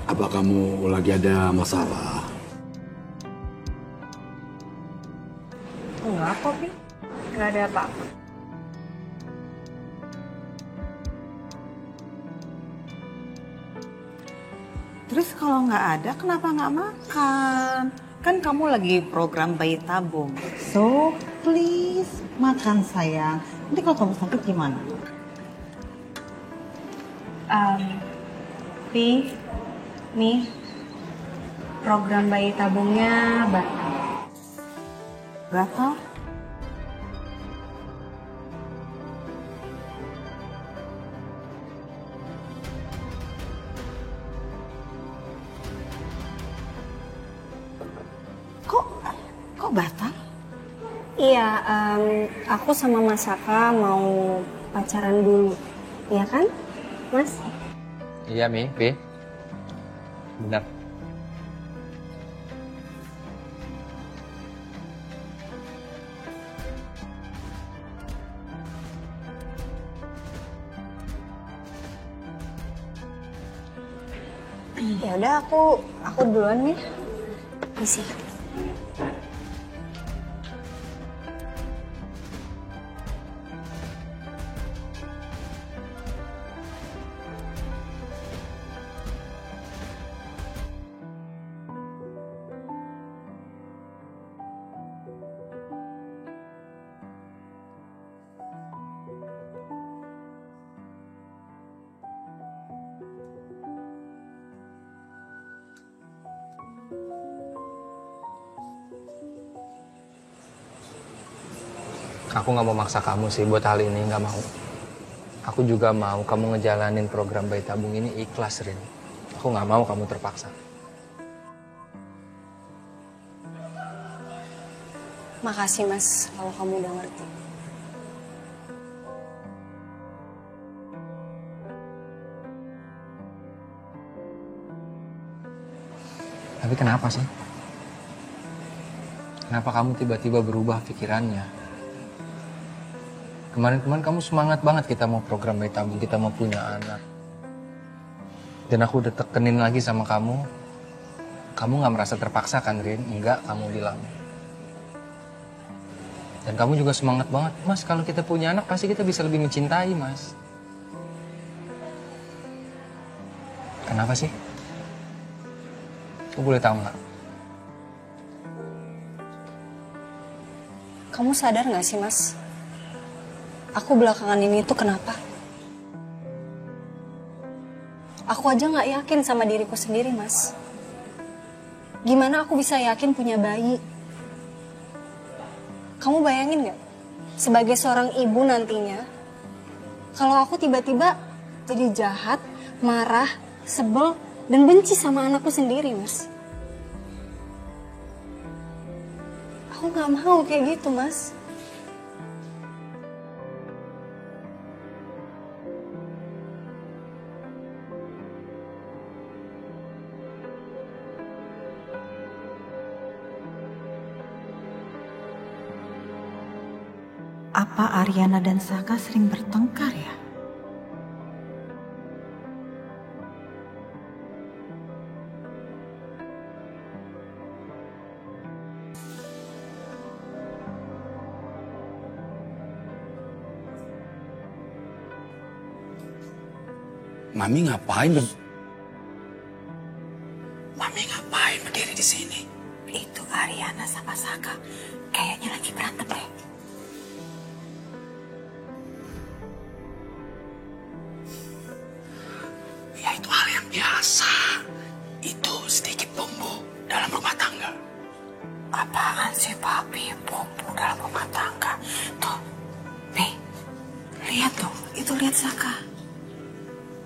Apa kamu lagi ada masalah? Enggak kok, Pi. Gak ada apa-apa. Terus kalau nggak ada, kenapa nggak makan? Kan kamu lagi program bayi tabung. So, please, makan sayang. Nanti kalau kamu sakit gimana? Pi, nih, program bayi tabungnya batal. Batal? Kok batal? Iya, aku sama Mas Saka mau pacaran dulu. Iya kan, Mas? Iya, Mi, Pi. Benar. Ya udah, aku duluan nih. Misi. Aku nggak mau maksa kamu sih buat hal ini, nggak mau. Aku juga mau kamu ngejalanin program bayi tabung ini ikhlas, Rin. Aku nggak mau kamu terpaksa. Makasih, Mas, kalau kamu udah ngerti. Tapi kenapa sih? Kenapa kamu tiba-tiba berubah pikirannya? Kemarin-kemarin kamu semangat banget kita mau program bayi tabung, kita mau punya anak. Dan aku udah tekenin lagi sama kamu. Kamu gak merasa terpaksa kan, Rin? Enggak, kamu bilang. Dan kamu juga semangat banget. Mas, kalau kita punya anak pasti kita bisa lebih mencintai, Mas. Kenapa sih? Aku boleh tahu nggak? Kamu sadar gak sih, Mas? Aku belakangan ini tuh kenapa? Aku aja gak yakin sama diriku sendiri, Mas. Gimana aku bisa yakin punya bayi? Kamu bayangin gak? Sebagai seorang ibu nantinya, kalau aku tiba-tiba jadi jahat, marah, sebel, dan benci sama anakku sendiri, Mas. Aku gak mau kayak gitu, Mas. Apa Aryana dan Saka sering bertengkar ya? Mami ngapain? Mami ngapain berdiri di sini? Itu Aryana sama Saka. Kayaknya lagi berantem deh. Ya itu hal yang biasa. Itu sedikit bumbu dalam rumah tangga. Apaan sih papi, bumbu dalam rumah tangga? Tuh, Pi, lihat tuh, itu lihat Saka.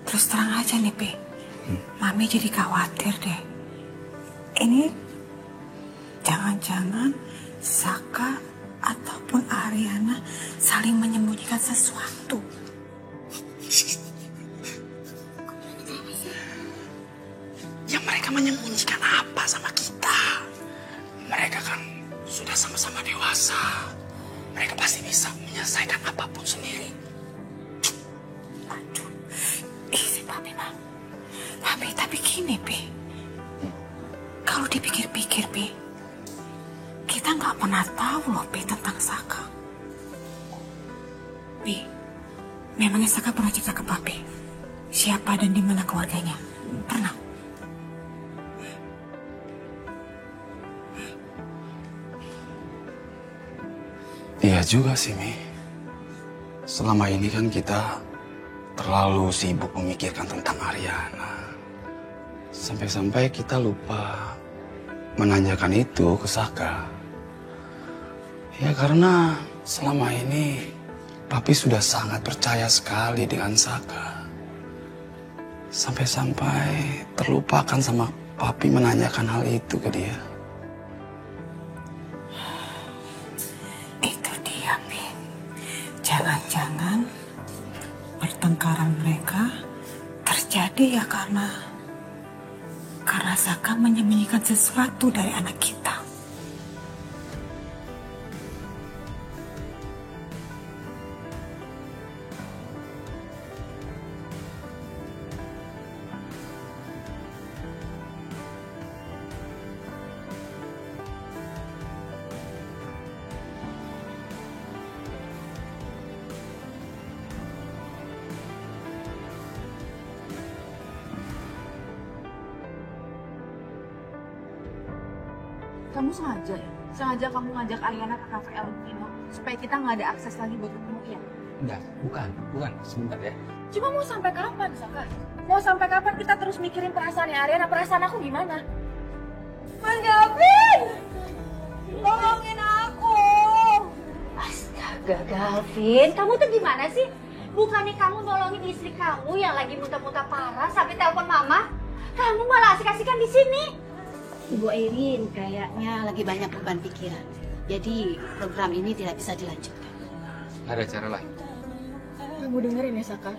Terus terang aja nih, Pi. Mami jadi khawatir deh. Ini jangan-jangan Saka ataupun Aryana saling menyembunyikan sesuatu. Ya mereka menyembunyikan apa sama kita? Mereka kan sudah sama-sama dewasa. Mereka pasti bisa menyelesaikan apapun sendiri. Papi, Papi, tapi gini, Pi. Kalau dipikir-pikir, Pi, kita nggak pernah tahu loh, Pi, tentang Saka. Pi, memangnya Saka pernah cerita ke Papi? Siapa dan di mana keluarganya? Pernah? Iya juga sih, Mi. Selama ini kan kita terlalu sibuk memikirkan tentang Aryana. Sampai-sampai kita lupa menanyakan itu ke Saka. Ya karena selama ini Papi sudah sangat percaya sekali dengan Saka. Sampai-sampai terlupakan sama Papi menanyakan hal itu ke dia. Itu dia, Pi. Jangan-jangan pertengkaran mereka terjadi ya karena Saka menyembunyikan sesuatu dari anak kita. Kamu sengaja ya? Sengaja kamu ngajak Aryana ke cafe El Nino supaya kita nggak ada akses lagi buat ketemu Ian? Enggak, bukan. Sebentar ya. Cuma mau sampai kapan, Saka? Mau sampai kapan kita terus mikirin perasaannya Aryana? Perasaan aku gimana? Mas Gavin! Tolongin aku! Astaga, Gavin, kamu tuh gimana sih? Bukannya kamu nolongin istri kamu yang lagi muntah-muntah parah sampai telepon mama? Kamu malah asik-asikan di sini. Ibu Erin kayaknya lagi banyak beban pikiran. Jadi program ini tidak bisa dilanjutkan. Ada cara lain. Kamu dengerin ya, Saka.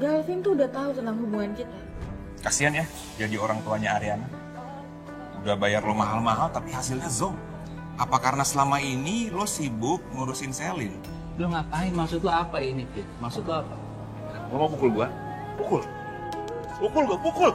Gavin tuh udah tahu tentang hubungan kita. Kasian ya, jadi orang tuanya Aryana. Udah bayar lo mahal-mahal tapi hasilnya zonk. Apa karena selama ini lo sibuk ngurusin Selin? Lo ngapain? Maksud lo apa ini, Fit? Maksud lo apa? Lo mau pukul gua? Pukul. Pukul gua, pukul.